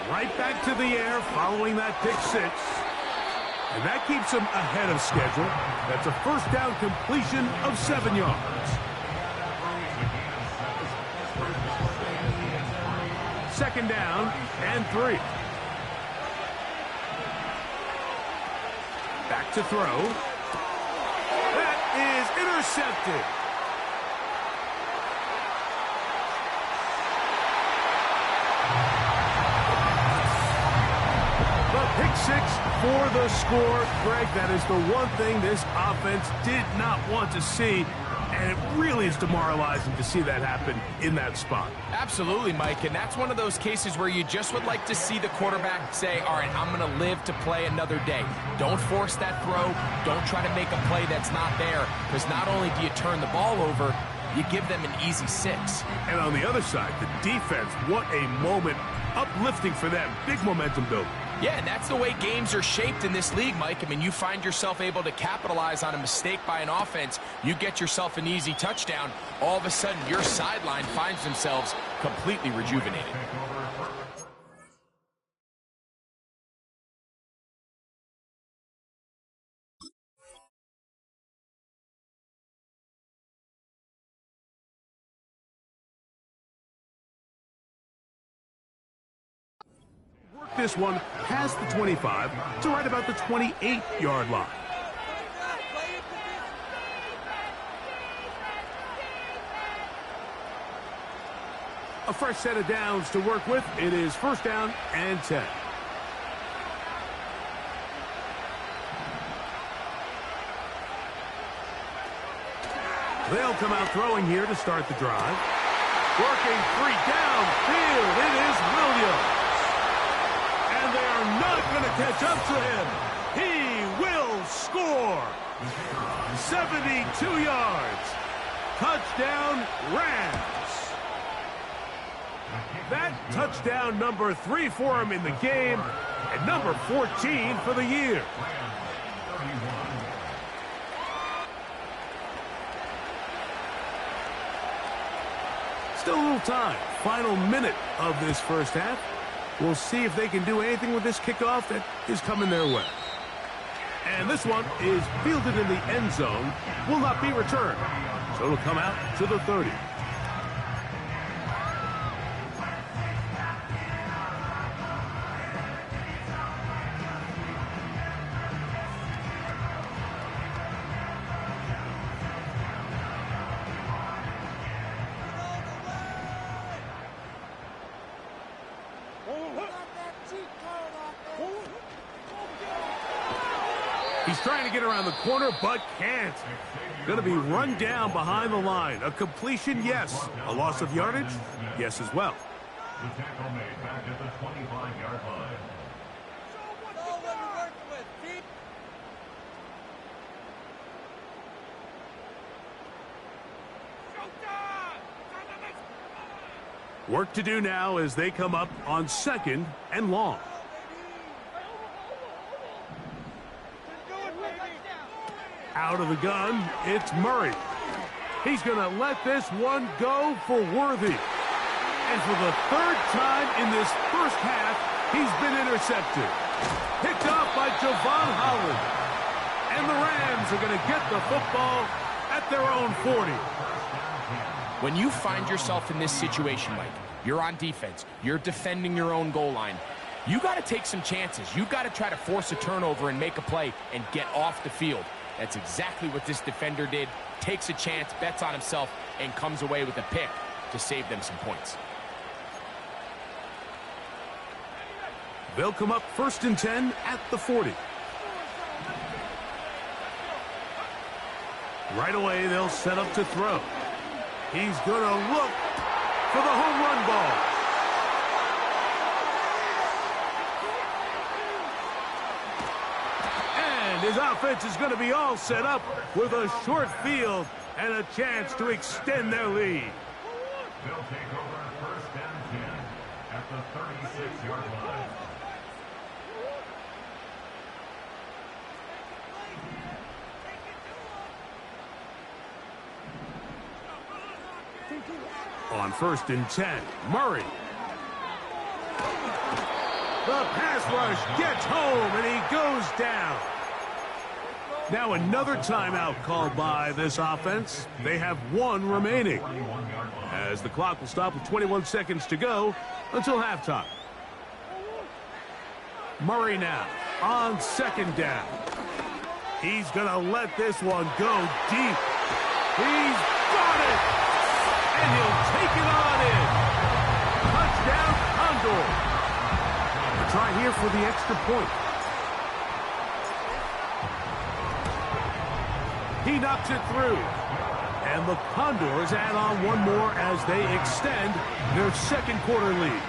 Right back to the air following that pick six. And that keeps him ahead of schedule. That's a first down completion of 7 yards. Second down and 3. to throw. That is intercepted. The pick six for the score. Greg, that is the one thing this offense did not want to see. And it really is demoralizing to see that happen in that spot. Absolutely, Mike, and that's one of those cases where you just would like to see the quarterback say, all right, I'm going to live to play another day. Don't force that throw. Don't try to make a play that's not there, because not only do you turn the ball over, you give them an easy 6. And on the other side, the defense, what a moment. Uplifting for them. Big momentum building. Yeah, and that's the way games are shaped in this league, Mike. I mean, you find yourself able to capitalize on a mistake by an offense. You get yourself an easy touchdown. All of a sudden, your sideline finds themselves completely rejuvenated. This one past the 25 to right about the 28-yard line. A fresh set of downs to work with. It is first down and 10. They'll come out throwing here to start the drive. Working free downfield. It is Williams. And they are not going to catch up to him. He will score. 72 yards. Touchdown, Rams. That touchdown number 3 for him in the game, and number 14 for the year. Still a little time. Final minute of this first half. We'll see if they can do anything with this kickoff that is coming their way. And this one is fielded in the end zone. Will not be returned. So it'll come out to the 30. He's trying to get around the corner, but can't. Going to be run down behind the line. A completion, yes. A loss of yardage, yes as well. The tackle made back at the 25-yard line. Work to do now as they come up on 2nd and long. Out of the gun, it's Murray. He's going to let this one go for Worthy. And for the 3rd time in this first half, he's been intercepted. Picked off by Javon Holland. And the Rams are going to get the football at their own 40. When you find yourself in this situation, Mike, you're on defense, you're defending your own goal line, you got to take some chances. You got to try to force a turnover and make a play and get off the field. That's exactly what this defender did. Takes a chance, bets on himself, and comes away with a pick to save them some points. They'll come up 1st and 10 at the 40. Right away, they'll set up to throw. He's going to look for the home run ball. And his offense is going to be all set up with a short field and a chance to extend their lead. They'll take over 1st and 10 at the 36-yard line. On 1st and 10, Murray. The pass rush gets home, and he goes down. Now another timeout called by this offense. They have 1 remaining, as the clock will stop with 21 seconds to go until halftime. Murray now on 2nd down. He's going to let this one go deep. He's got it! And he'll take it on in. Touchdown, Condor. A try here for the extra point. He knocks it through. And the Condors add on one more as they extend their second quarter lead.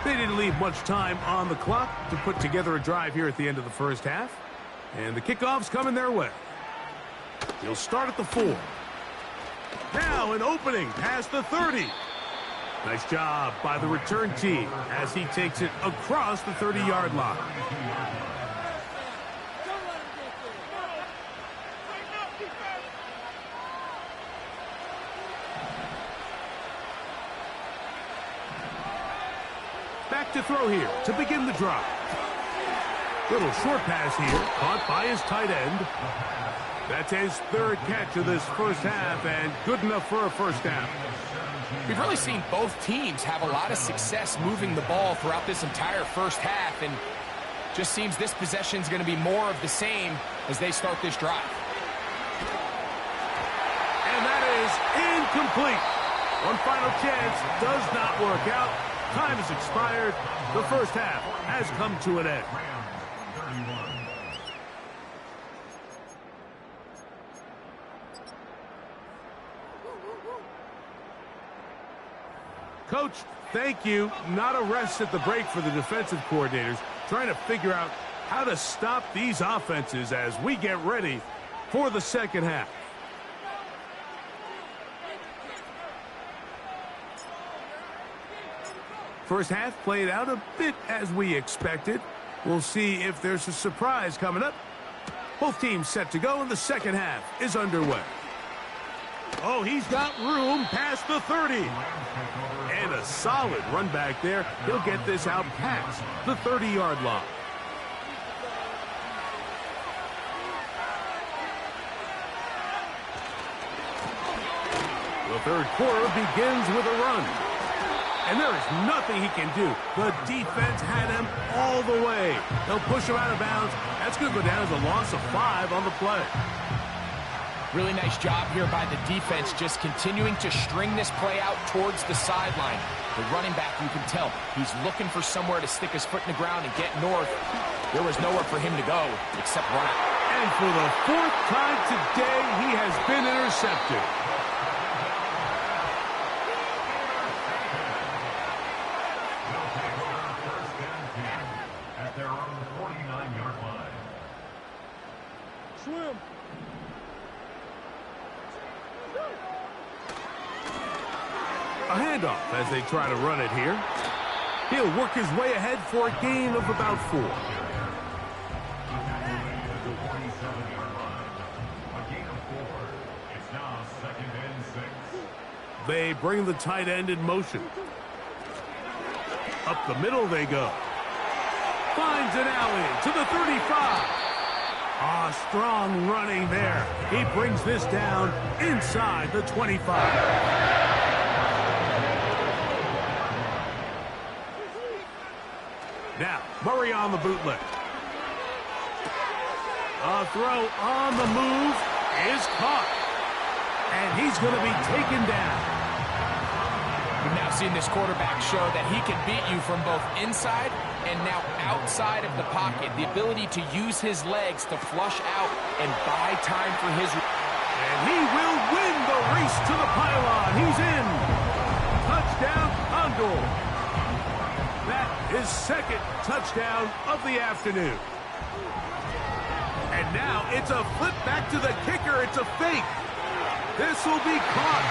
They didn't leave much time on the clock to put together a drive here at the end of the first half. And the kickoff's coming their way. He'll start at the 4. Now an opening past the 30. Nice job by the return team as he takes it across the 30-yard line. Back to throw here to begin the drive. Little short pass here, caught by his tight end. That's his third catch of this first half, and good enough for a first down. We've really seen both teams have a lot of success moving the ball throughout this entire first half, and just seems this possession is going to be more of the same as they start this drive. And that is incomplete. One final chance does not work out. Time has expired. The first half has come to an end. Coach, thank you. Not a rest at the break for the defensive coordinators, trying to figure out how to stop these offenses as we get ready for the second half. First half played out a bit as we expected. We'll see if there's a surprise coming up. Both teams set to go, and the second half is underway. Oh, he's got room past the 30. And a solid run back there. He'll get this out past the 30-yard line. The third quarter begins with a run. And there is nothing he can do. The defense had him all the way. They'll push him out of bounds. That's going to go down as a loss of 5 on the play. Really nice job here by the defense, just continuing to string this play out towards the sideline. The running back, you can tell, he's looking for somewhere to stick his foot in the ground and get north. There was nowhere for him to go except run out. And for the 4th time today, he has been intercepted. At their own 49-yard line. Swim. A handoff as they try to run it here. He'll work his way ahead for a gain of about 4. The 47-yard line. A gain of 4. It's now 2nd and 6. They bring the tight end in motion. Up the middle they go. Finds an alley to the 35. Strong running there. He brings this down inside the 25. Now, Murray on the bootleg. A throw on the move is caught. And he's going to be taken down. We've now seen this quarterback show that he can beat you from both inside and now outside of the pocket. The ability to use his legs to flush out and buy time for his... And he will win the race to the pylon. He's in. Touchdown, Condor. That is second touchdown of the afternoon. And now it's a flip back to the kicker. It's a fake. This will be caught.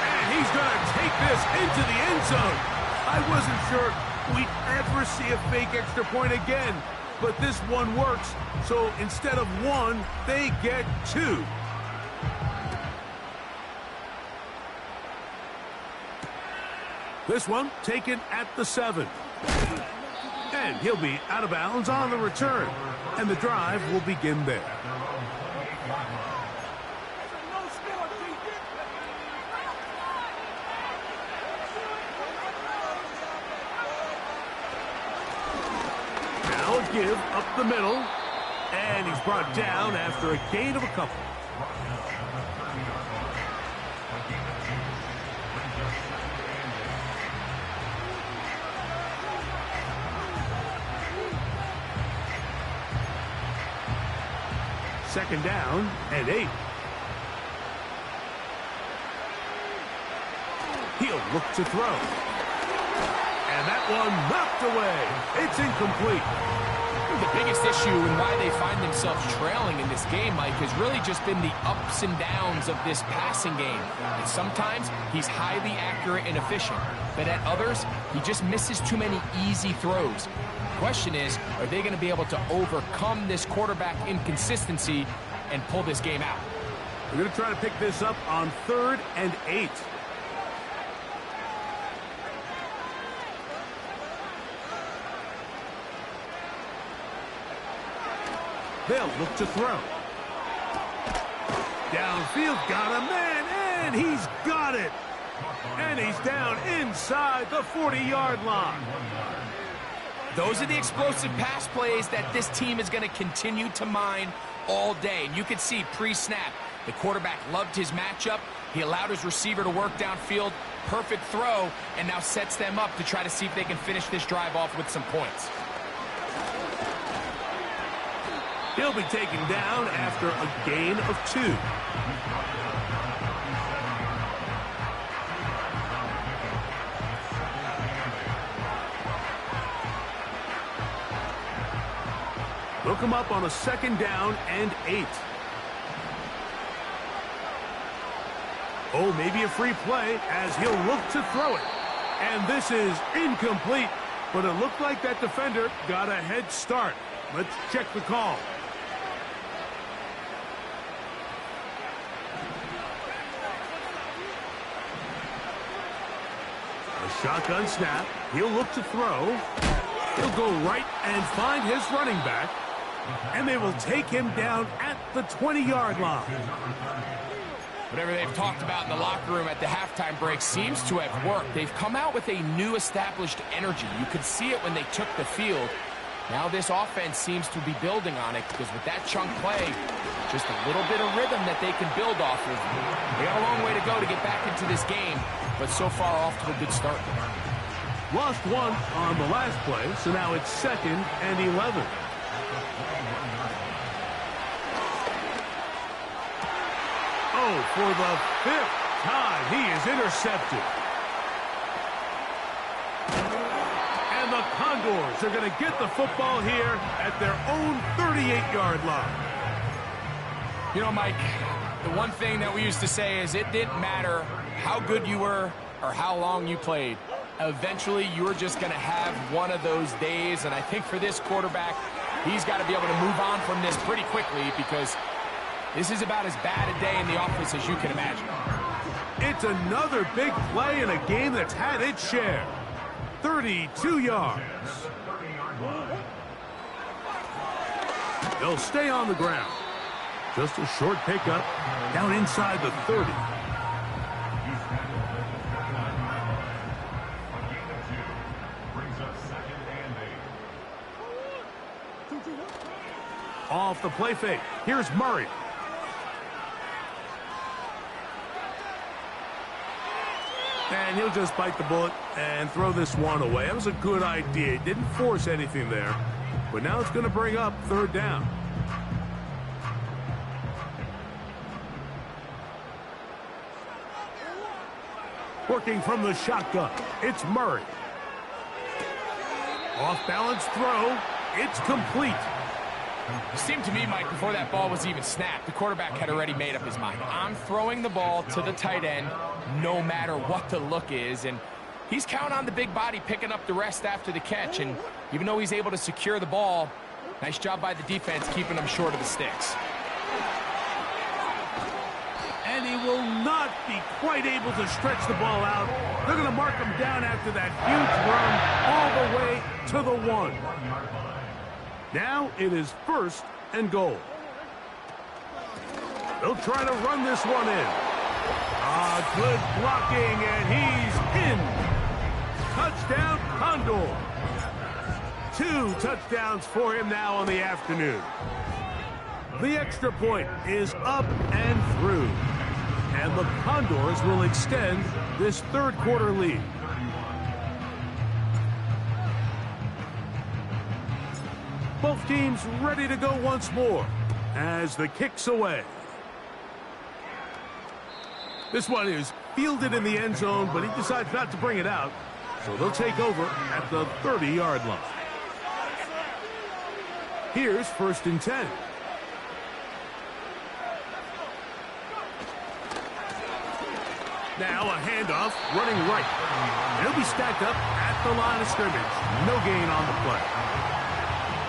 And he's going to take this into the end zone. I wasn't sure we'd ever see a fake extra point again, but this one works. So instead of 1, they get 2. This one taken at the 7. And he'll be out of bounds on the return. And the drive will begin there. Now a give up the middle. And he's brought down after a gain of a couple. Second down and 8. He'll look to throw. And that one knocked away. It's incomplete. The biggest issue and why they find themselves trailing in this game, Mike, has really just been the ups and downs of this passing game. And sometimes he's highly accurate and efficient, but at others, he just misses too many easy throws. The question is, are they going to be able to overcome this quarterback inconsistency and pull this game out? We're going to try to pick this up on 3rd and 8. They'll look to throw. Downfield, got a man, and he's got it. And he's down inside the 40-yard line. Those are the explosive pass plays that this team is going to continue to mine all day. And you could see pre-snap, the quarterback loved his matchup. He allowed his receiver to work downfield. Perfect throw, and now sets them up to try to see if they can finish this drive off with some points. He'll be taken down after a gain of 2. Look him up on a 2nd down and 8. Oh, maybe a free play as he'll look to throw it. And this is incomplete, but it looked like that defender got a head start. Let's check the call. Shotgun snap. He'll look to throw. He'll go right and find his running back. And they will take him down at the 20-yard line. Whatever they've talked about in the locker room at the halftime break seems to have worked. They've come out with a new established energy. You could see it when they took the field. Now this offense seems to be building on it because with that chunk play, just a little bit of rhythm that they can build off of. They got a long way to go to get back into this game, but so far off to a good start. Lost 1 on the last play, so now it's 2nd and 11. Oh, for the 5th time, he is intercepted. And the Condors are going to get the football here at their own 38-yard line. You know, Mike, the one thing that we used to say is it didn't matter how good you were or how long you played. Eventually, you were just going to have one of those days, and I think for this quarterback, he's got to be able to move on from this pretty quickly because this is about as bad a day in the office as you can imagine. It's another big play in a game that's had its share. 32 yards. They'll stay on the ground. Just a short pickup down inside the 30. Off the play fake. Here's Murray. And he'll just bite the bullet and throw this one away. That was a good idea. He didn't force anything there. But now it's going to bring up 3rd down. Working from the shotgun, it's Murray. Off-balance throw. It's complete. It seemed to me, Mike, before that ball was even snapped, the quarterback had already made up his mind. I'm throwing the ball to the tight end no matter what the look is, and he's counting on the big body picking up the rest after the catch, and even though he's able to secure the ball, nice job by the defense keeping him short of the sticks. And he will not be quite able to stretch the ball out. They're going to mark him down after that huge run all the way to the 1. Now it is 1st and goal. They'll try to run this one in. Good blocking, and he's in. Touchdown, Condor. 2 touchdowns for him now on the afternoon. The extra point is up and through. And the Condors will extend this third quarter lead. Both teams ready to go once more as the kick's away. This one is fielded in the end zone, but he decides not to bring it out. So they'll take over at the 30-yard line. Here's 1st and 10. Now a handoff running right. He'll be stacked up at the line of scrimmage. No gain on the play.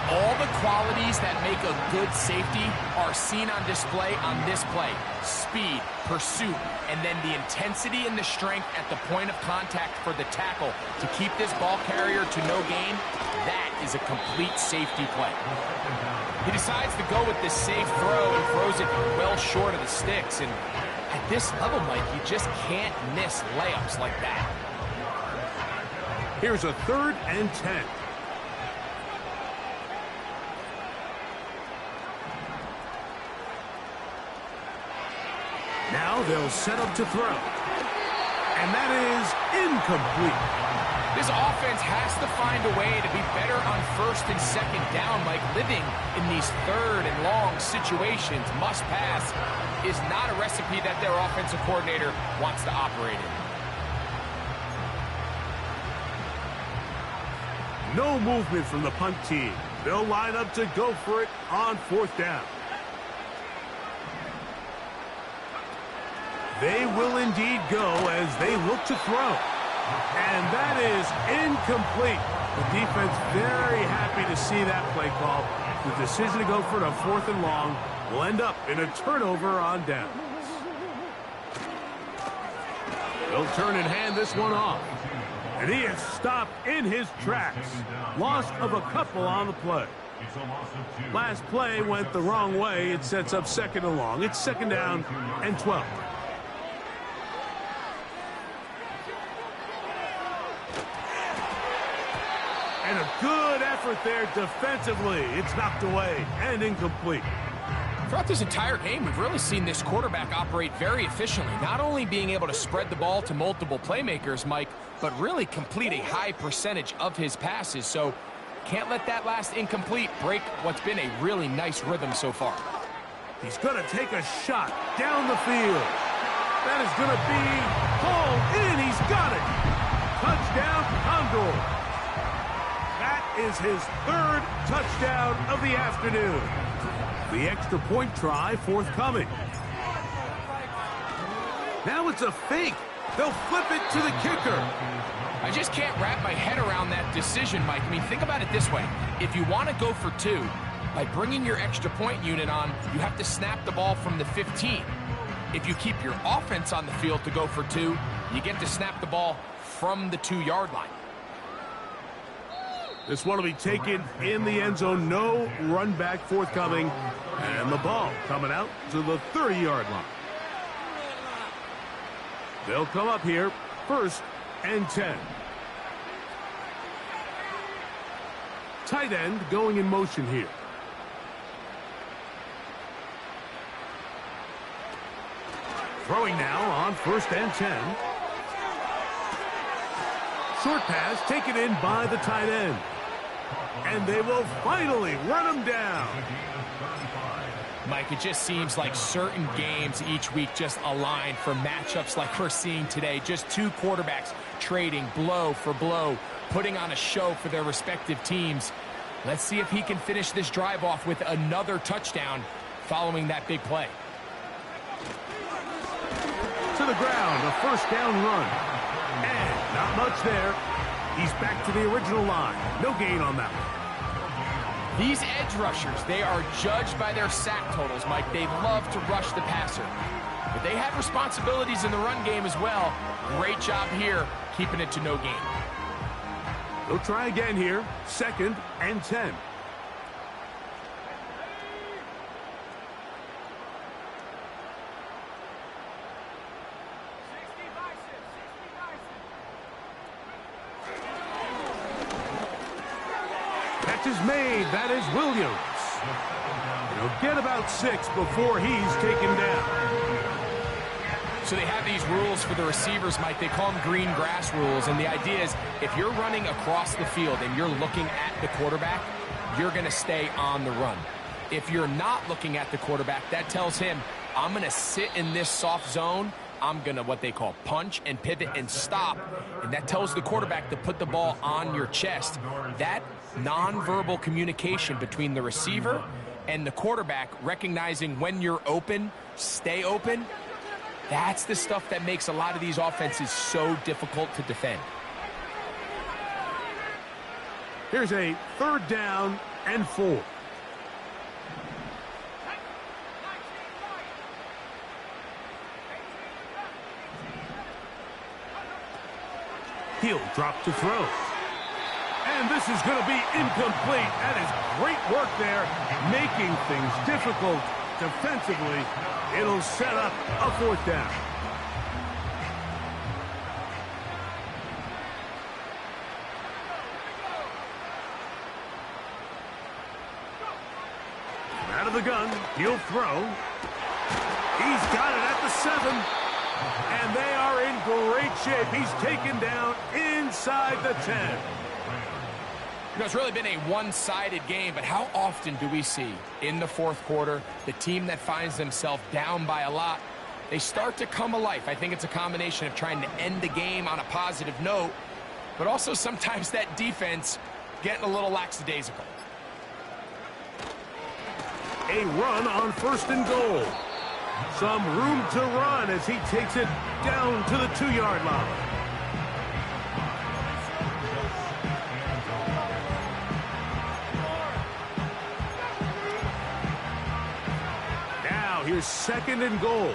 All the qualities that make a good safety are seen on display on this play. Speed, pursuit, and then the intensity and the strength at the point of contact for the tackle to keep this ball carrier to no gain. That is a complete safety play. He decides to go with this safe throw and throws it well short of the sticks. And at this level, Mike, you just can't miss layups like that. Here's a 3rd and 10. Now they'll set up to throw. And that is incomplete. This offense has to find a way to be better on 1st and 2nd down, Mike. Living in these 3rd and long situations, must pass, is not a recipe that their offensive coordinator wants to operate in. No movement from the punt team. They'll line up to go for it on 4th down. They will indeed go as they look to throw. And that is incomplete. The defense very happy to see that play call. The decision to go for it on 4th and long will end up in a turnover on downs. They'll turn and hand this one off. And he is stopped in his tracks. Loss of a couple on the play. Last play went the wrong way. It sets up 2nd and long. It's 2nd down and 12. And a good effort there defensively. It's knocked away and incomplete. Throughout this entire game, we've really seen this quarterback operate very efficiently, not only being able to spread the ball to multiple playmakers, Mike, but really complete a high percentage of his passes. So can't let that last incomplete break what's been a really nice rhythm so far. He's going to take a shot down the field. That is going to be hauled in. He's got it. Touchdown, Condor. That is his 3rd touchdown of the afternoon. The extra point try forthcoming. Now it's a fake. They'll flip it to the kicker. I just can't wrap my head around that decision, Mike. I mean, think about it this way. If you want to go for 2, by bringing your extra point unit on, you have to snap the ball from the 15. If you keep your offense on the field to go for 2, you get to snap the ball from the 2-yard line. This one will be taken in the end zone. No run back forthcoming. And the ball coming out to the 30-yard line. They'll come up here, 1st and 10. Tight end going in motion here. Throwing now on 1st and 10. Short pass taken in by the tight end. And they will finally run him down. Mike, it just seems like certain games each week just align for matchups like we're seeing today. Just 2 quarterbacks trading blow for blow, putting on a show for their respective teams. Let's see if he can finish this drive off with another touchdown following that big play. To the ground, a 1st down run. And not much there. He's back to the original line. No gain on that one. These edge rushers, they are judged by their sack totals, Mike. They love to rush the passer. But they have responsibilities in the run game as well. Great job here, keeping it to no gain. They'll try again here. 2nd and 10. catch is made. That is Williams. He'll get about 6 before he's taken down. So they have these rules for the receivers, Mike. They call them green grass rules. And the idea is if you're running across the field and you're looking at the quarterback, you're going to stay on the run. If you're not looking at the quarterback, that tells him, I'm going to sit in this soft zone. I'm going to what they call punch and pivot and stop. And that tells the quarterback to put the ball on your chest. That nonverbal communication between the receiver and the quarterback, recognizing when you're open, stay open, that's the stuff that makes a lot of these offenses so difficult to defend. Here's a 3rd down and 4. He'll drop to throw. And this is going to be incomplete. That is great work there, making things difficult defensively. It'll set up a 4th down. Out of the gun, he'll throw. He's got it at the 7. And they are in great shape. He's taken down inside the 10. You know, it's really been a one-sided game, but how often do we see in the 4th quarter the team that finds themselves down by a lot, they start to come alive? I think it's a combination of trying to end the game on a positive note, but also sometimes that defense getting a little lackadaisical. A run on 1st and goal. Some room to run as he takes it down to the 2-yard line. Now here's 2nd and goal.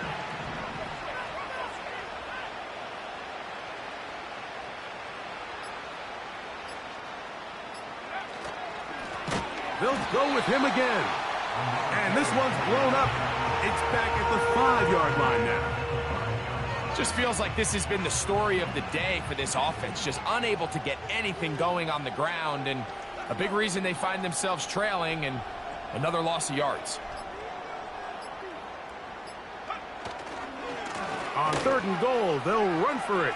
They'll go with him again. And this one's blown up. It's back at the 5-yard line now. Just feels like this has been the story of the day for this offense. Just unable to get anything going on the ground. And a big reason they find themselves trailing and another loss of yards. On 3rd and goal, they'll run for it.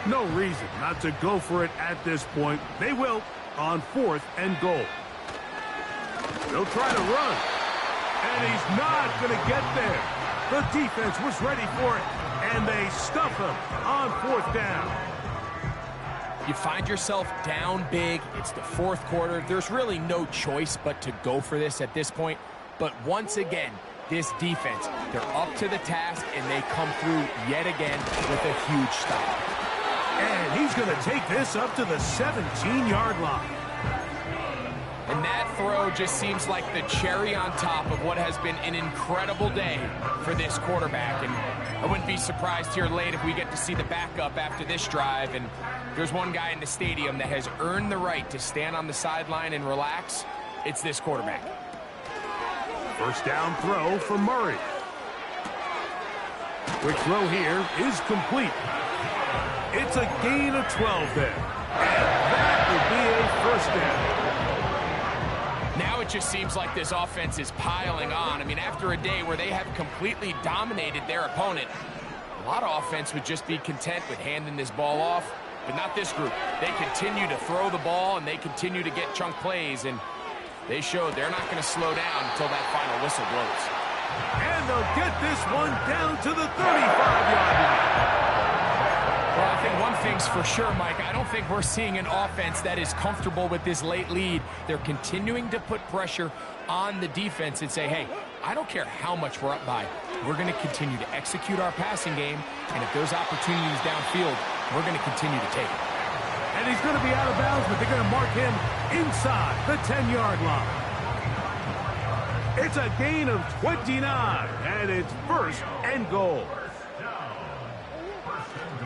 No reason not to go for it at this point. They will on 4th and goal. They'll try to run. And he's not going to get there. The defense was ready for it. And they stuff him on 4th down. You find yourself down big. It's the 4th quarter. There's really no choice but to go for this at this point. But once again, this defense, they're up to the task, and they come through yet again with a huge stop. And he's going to take this up to the 17-yard line. And that throw just seems like the cherry on top of what has been an incredible day for this quarterback. And I wouldn't be surprised here late if we get to see the backup after this drive. And there's one guy in the stadium that has earned the right to stand on the sideline and relax. It's this quarterback. 1st down throw for Murray. Quick throw here is complete. It's a gain of 12 there. And that will be a 1st down. Now it just seems like this offense is piling on. I mean, after a day where they have completely dominated their opponent, a lot of offense would just be content with handing this ball off, but not this group. They continue to throw the ball, and they continue to get chunk plays, and they showed they're not going to slow down until that final whistle blows. And they'll get this one down to the 35-yard line. Well, I think one thing's for sure, Mike. I don't think we're seeing an offense that is comfortable with this late lead. They're continuing to put pressure on the defense and say, hey, I don't care how much we're up by. We're going to continue to execute our passing game, and if there's opportunities downfield, we're going to continue to take it. And he's going to be out of bounds, but they're going to mark him inside the 10-yard line. It's a gain of 29, and it's 1st and goal.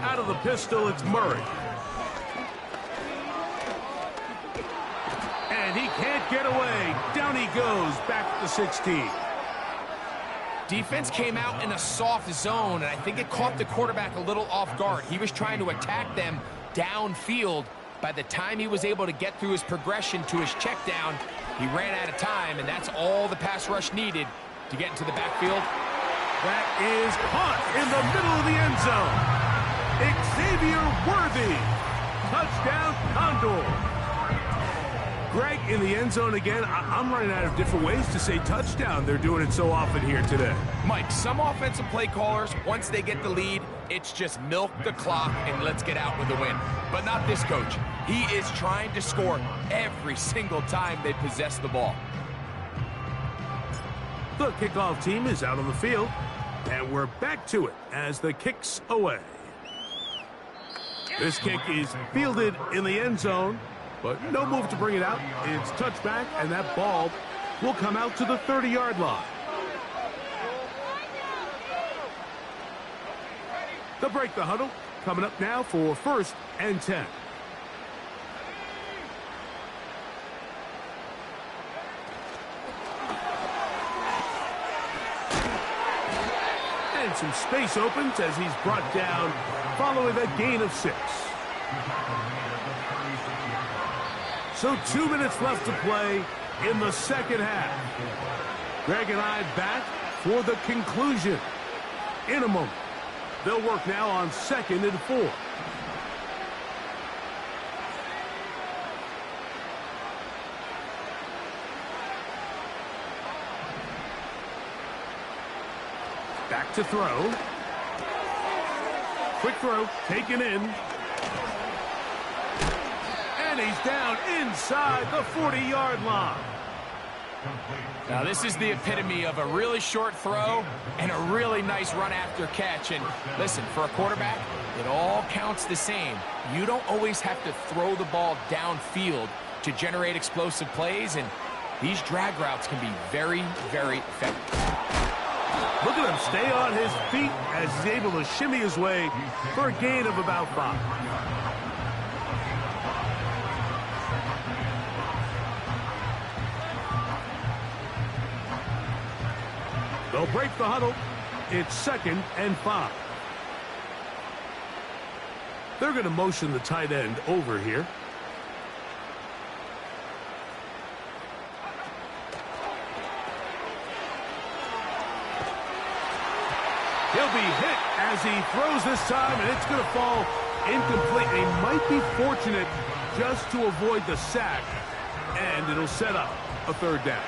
Out of the pistol, it's Murray. And he can't get away. Down he goes, back to 16. defense came out in a soft zone, and I think it caught the quarterback a little off guard. He was trying to attack them downfield. By the time he was able to get through his progression to his check down, he ran out of time, and that's all the pass rush needed to get into the backfield. That is caught in the middle of the end zone. Xavier Worthy. Touchdown, Condor. Greg, in the end zone again. I'm running out of different ways to say touchdown. They're doing it so often here today. Mike, some offensive play callers, once they get the lead, it's just milk the clock and let's get out with the win. But not this coach. He is trying to score every single time they possess the ball. The kickoff team is out on the field, and we're back to it as the kick's away. This kick is fielded in the end zone, but no move to bring it out. It's touchback, and that ball will come out to the 30-yard line. They'll break the huddle. Coming up now for 1st and 10. And some space opens as he's brought down following a gain of 6. So 2 minutes left to play in the second half. Greg and I back for the conclusion in a moment. They'll work now on 2nd and 4. Back to throw. Quick throw, taken in. And he's down inside the 40-yard line. Now, this is the epitome of a really short throw and a really nice run after catch. And listen, for a quarterback, it all counts the same. You don't always have to throw the ball downfield to generate explosive plays, and these drag routes can be very, very effective. Look at him stay on his feet as he's able to shimmy his way for a gain of about 5. They'll break the huddle. It's 2nd and 5. They're going to motion the tight end over here. He'll be hit as he throws this time, and it's going to fall incomplete. He might be fortunate just to avoid the sack, and it'll set up a 3rd down.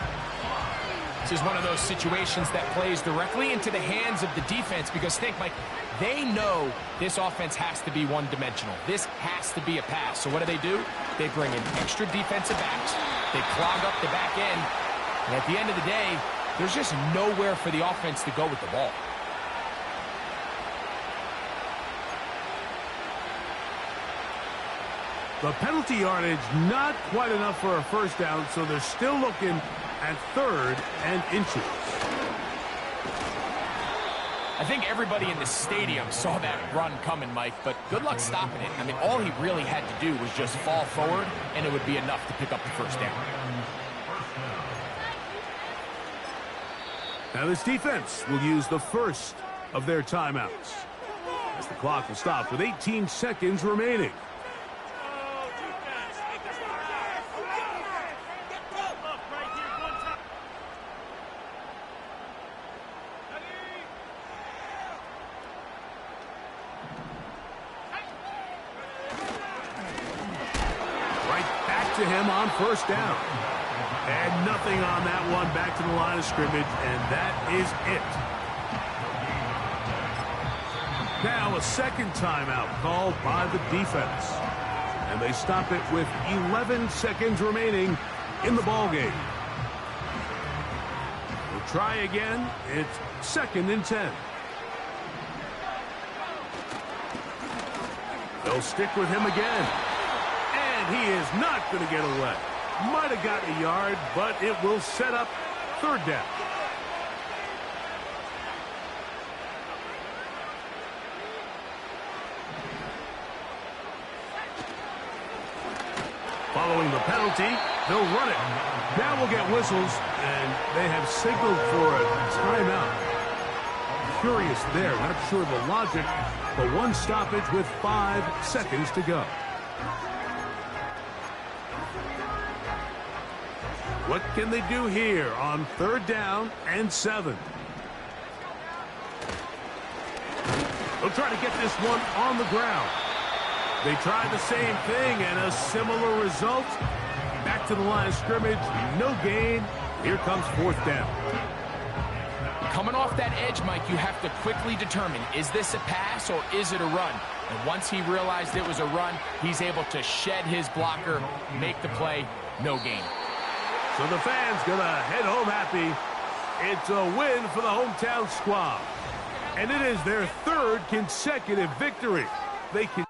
This is one of those situations that plays directly into the hands of the defense because think, Mike, they know this offense has to be one-dimensional. This has to be a pass. So what do? They bring in extra defensive backs. They clog up the back end. And at the end of the day, there's just nowhere for the offense to go with the ball. The penalty yardage not quite enough for a 1st down, so they're still looking at 3rd and inches. I think everybody in the stadium saw that run coming, Mike, but good luck stopping it. I mean, all he really had to do was just fall forward, and it would be enough to pick up the 1st down. Now this defense will use the first of their timeouts as the clock will stop with 18 seconds remaining. To him on 1st down. And nothing on that one. Back to the line of scrimmage, and that is it. Now a 2nd timeout called by the defense. And they stop it with 11 seconds remaining in the ballgame. We'll try again. It's 2nd and 10. They'll stick with him again. And he is not going to get away. Might have gotten a yard, but it will set up 3rd down. Following the penalty, they'll run it. Now we'll get whistles, and they have signaled for a timeout. curious there. Not sure the logic, but one stoppage with 5 seconds to go. What can they do here on 3rd down and 7? They'll try to get this one on the ground. They tried the same thing and a similar result. Back to the line of scrimmage, no gain. Here comes 4th down. Coming off that edge, Mike, you have to quickly determine, is this a pass or is it a run? And once he realized it was a run, he's able to shed his blocker, make the play, no gain. So the fans gonna head home happy. It's a win for the hometown squad. And it is their 3rd consecutive victory. They can